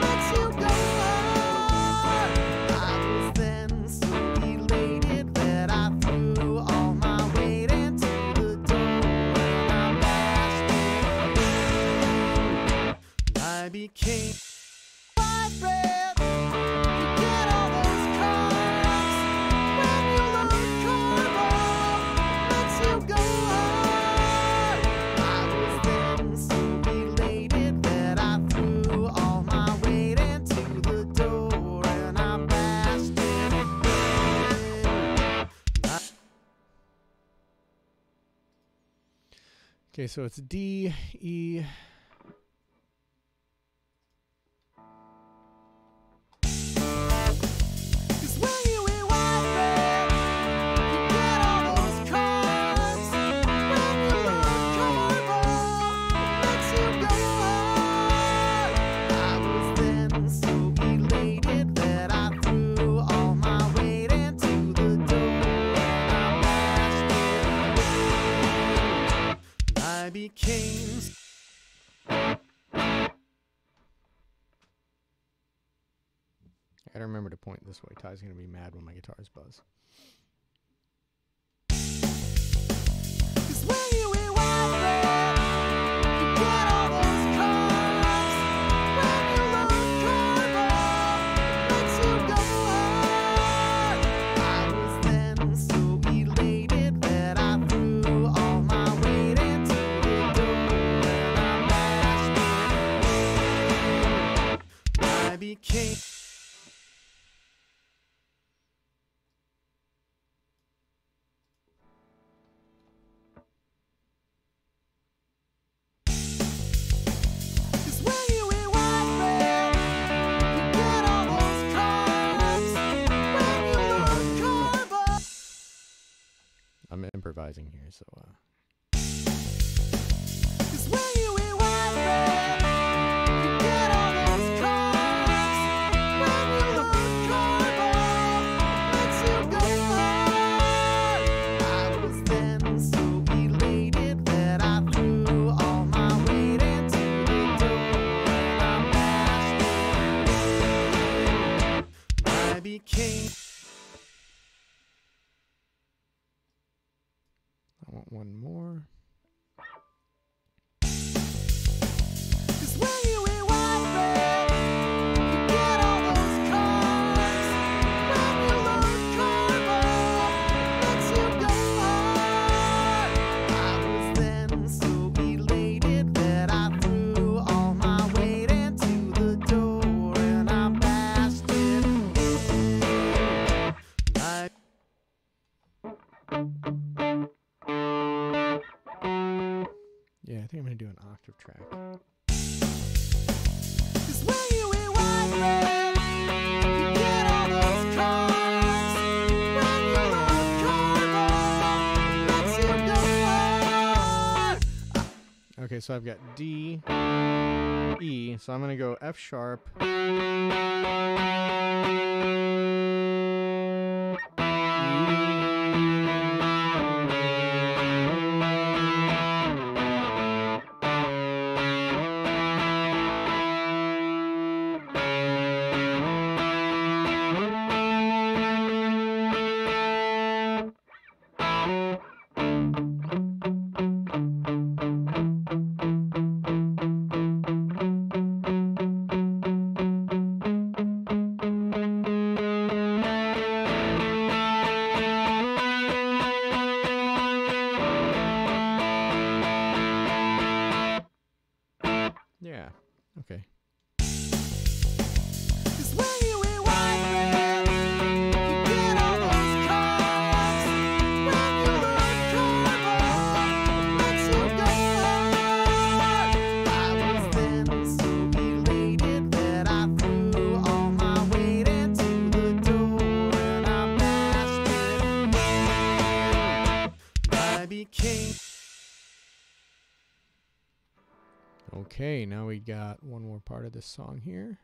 Makes you go hard. I was then so elated that I threw all my weight into the door and I bashed it. I became vibrant. You get all those carbs when you load carbo. Makes you go hard. I was then so elated that I threw all my weight into the door and I bashed it. okay, so it's D, E. Cause when you eat white bread, you get all those carbs. When you load carbo, makes you go hard. I was then so elated that I threw all my weight into the door and I bashed it. I became I gotta remember to point this way. Ty's gonna be mad when my guitars buzz. Cause when you eat white bread, you get all those carbs. When you load carbo, makes you go hard. I was then so elated that I threw all my weight into the door and I bashed it. I became Cause when you eat white bread, you get all those carbs. When you load carbo. I'm improvising here, so Cause when you eat white bread, you get all those carbs. When you load carbo, makes you go hard. I was then so elated that I threw all my weight into the door and I bashed it. I became I want one more. Cause when you eat white bread, you get all those carbs. When you load carbo, makes you go hard. I was then so elated that I threw all my weight into the door and I bashed it. Yeah, I think I'm gonna do an octave track. Cause when you eat white bread, you get all those carbs. When you load carbo, makes you go hard. Okay, so I've got D, E, so I'm gonna go F sharp, E, Okay. 'Cause when you rewind back, you get all those carbs. When you load carbo, it makes you go hard. I was then so elated that I threw all my weight into the door and I mashed it. I became. Okay, now we got one more part of this song here.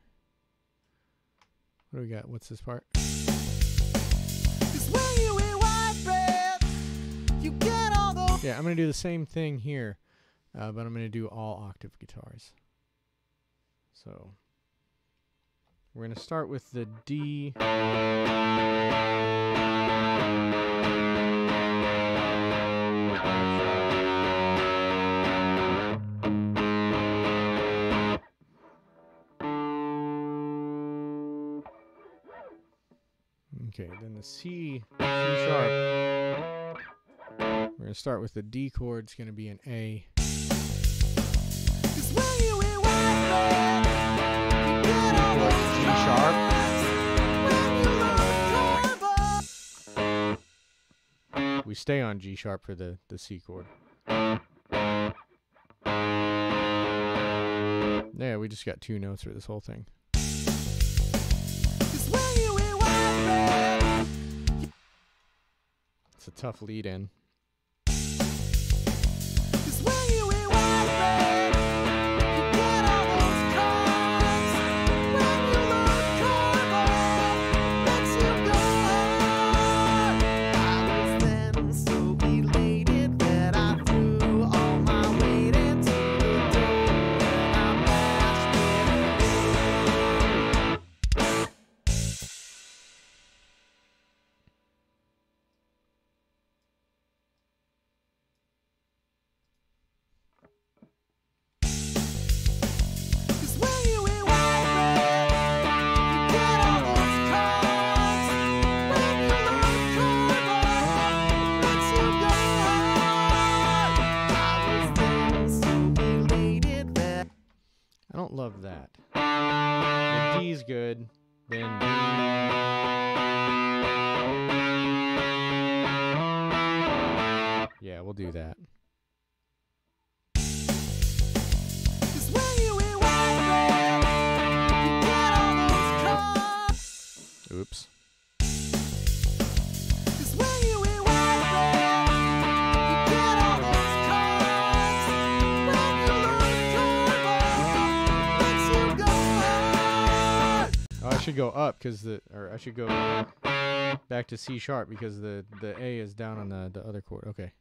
What do we got? What's this part? 'Cause when you rewind back, you get all those. Yeah, I'm going to do the same thing here, but I'm going to do all octave guitars. So we're going to start with the D. Okay, then the C sharp. We're going to start with the D chord. It's going to be an A. 'Cause when you rewind back, you get all those G sharp. carbs. When you load carbo. We stay on G sharp for the C chord. Yeah, we just got 2 notes for this whole thing. 'Cause when you rewind back, It's a tough lead in. 'cause when you rewind back, you get all those carbs. When you load carbo, it makes you go hard. I was then so elated that I threw all my weight into the door and I mashed it. I don't love that. The D's good, then D. Yeah, we'll do that. Oops. Oh, I should go up because I should go back to C sharp because the A is down on the other chord. Okay.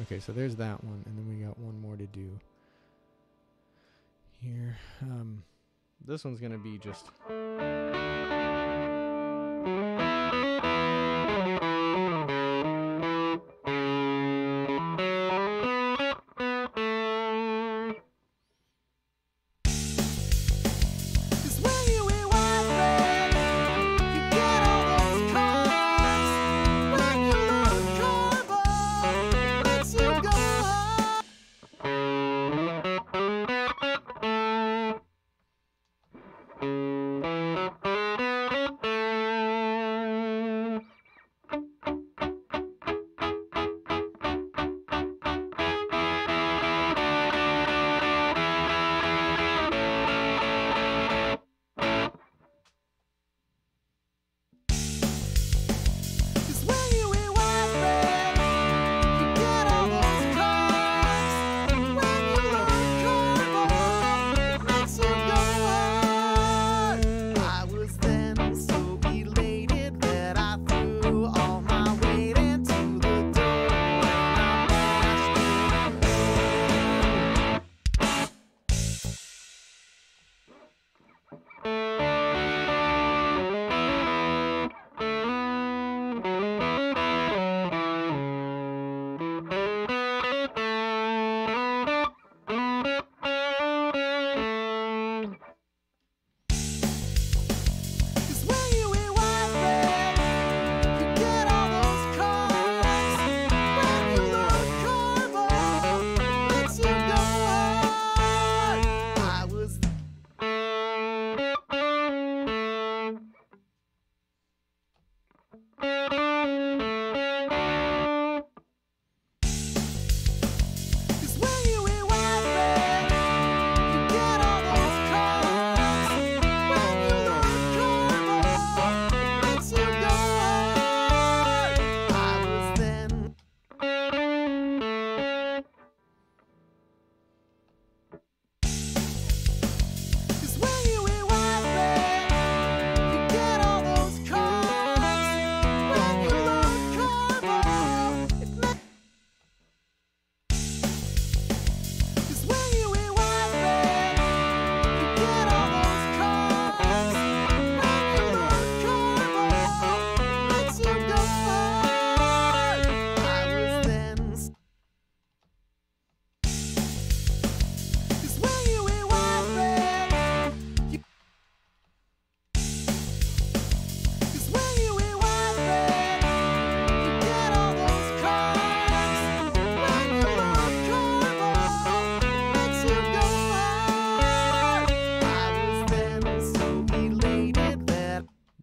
Okay, so there's that one, and then we got one more to do here. This one's gonna be just.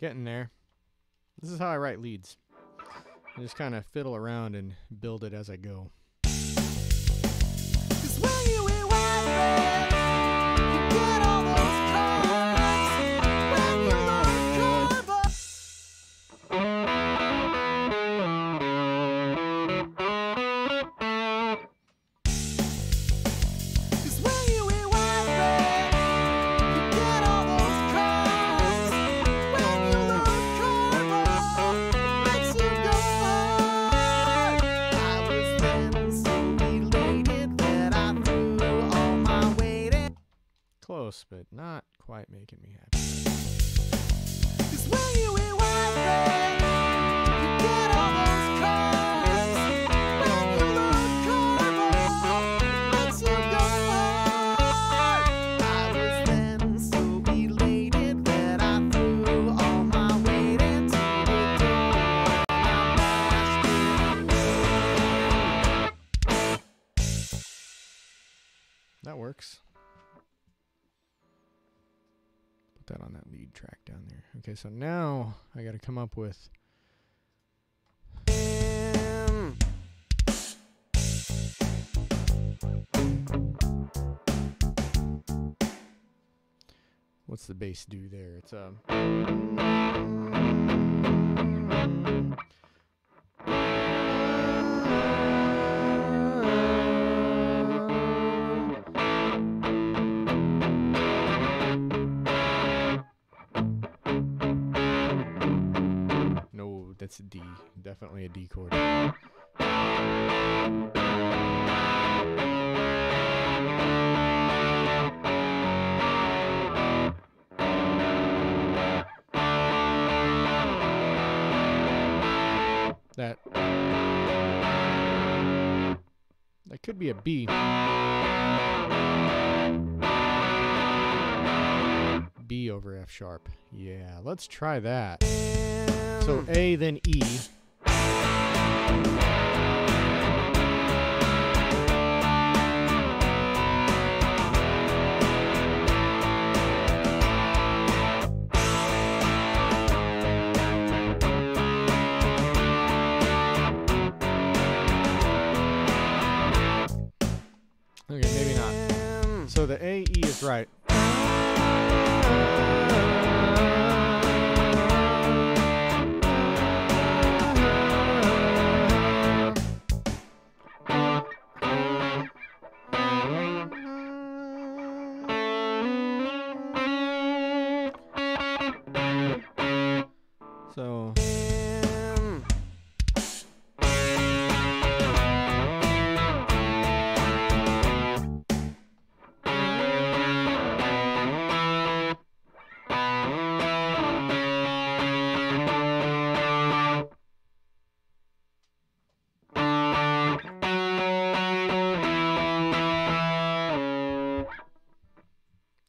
Getting there. This is how I write leads. I just kind of fiddle around and build it as I go. 'Cause when you eat white bread, you get all those carbs. When you load carbo. 'Cause when you eat white bread, you get all those carbs. When you load carbo, it makes you go hard. I was then so elated that I threw all my weight in. Close, but not quite making me happy. 'Cause when you eat white bread, you get all those carbs. When you load carbo, it makes you go hard. I was then so elated that I threw all my weight into the door. I mashed it. That works. Put that on that lead track down there. Okay, so now I got to come up with what's the bass do there? It's no, that's a D. Definitely a D chord. That could be a B. B over F sharp. Yeah, let's try that. So A, then E. Okay, maybe not. So the A, E is right.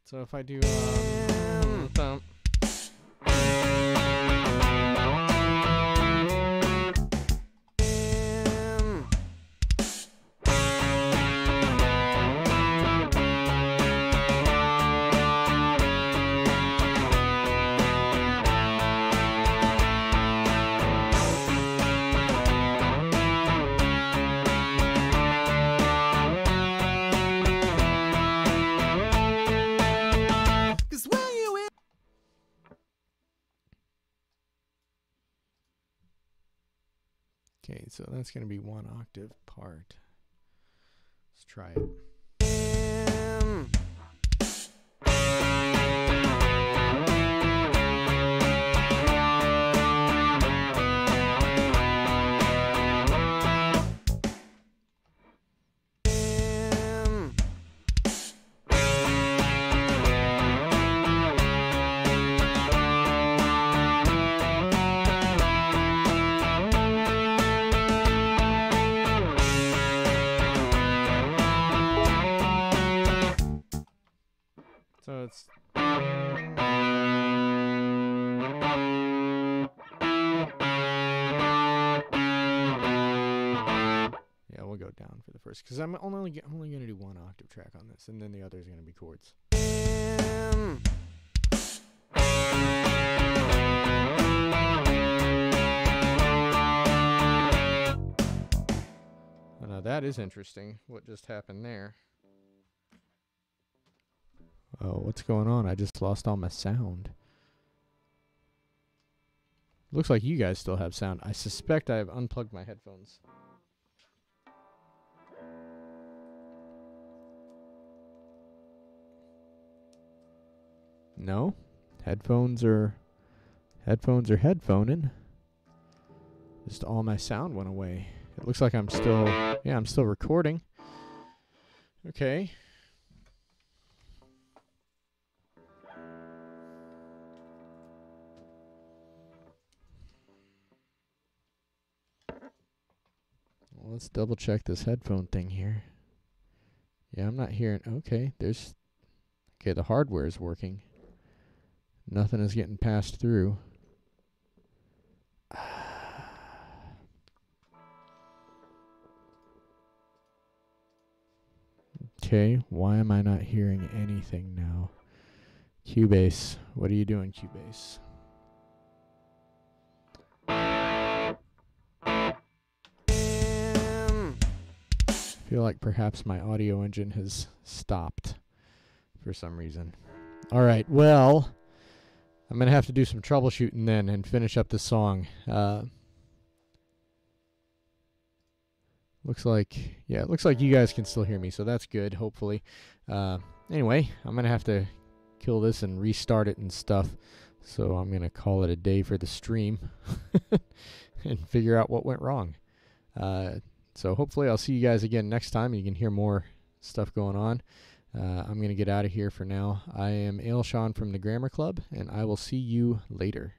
So if I do thump. Okay, so that's going to be one octave part. Let's try it. So it's yeah, we'll go down for the first because I'm only going to do one octave track on this, and then the other is going to be chords. that is interesting. What just happened there? Oh, what's going on? I just lost all my sound. Looks like you guys still have sound. I suspect I have unplugged my headphones. No? Headphones are headphoning. Just all my sound went away. It looks like I'm still recording. Okay. Well, let's double check this headphone thing here. Yeah, I'm not hearing. Okay, the hardware is working. Nothing is getting passed through. Okay, why am I not hearing anything now? Cubase, what are you doing, Cubase? I feel like perhaps my audio engine has stopped for some reason. All right, well, I'm going to have to do some troubleshooting then and finish up this song. Looks like you guys can still hear me, so that's good, hopefully. Anyway, I'm going to have to kill this and restart it and stuff. So I'm going to call it a day for the stream and figure out what went wrong. So hopefully I'll see you guys again next time and you can hear more stuff going on. I'm going to get out of here for now. I am Ailsean from the Grammar Club, and I will see you later.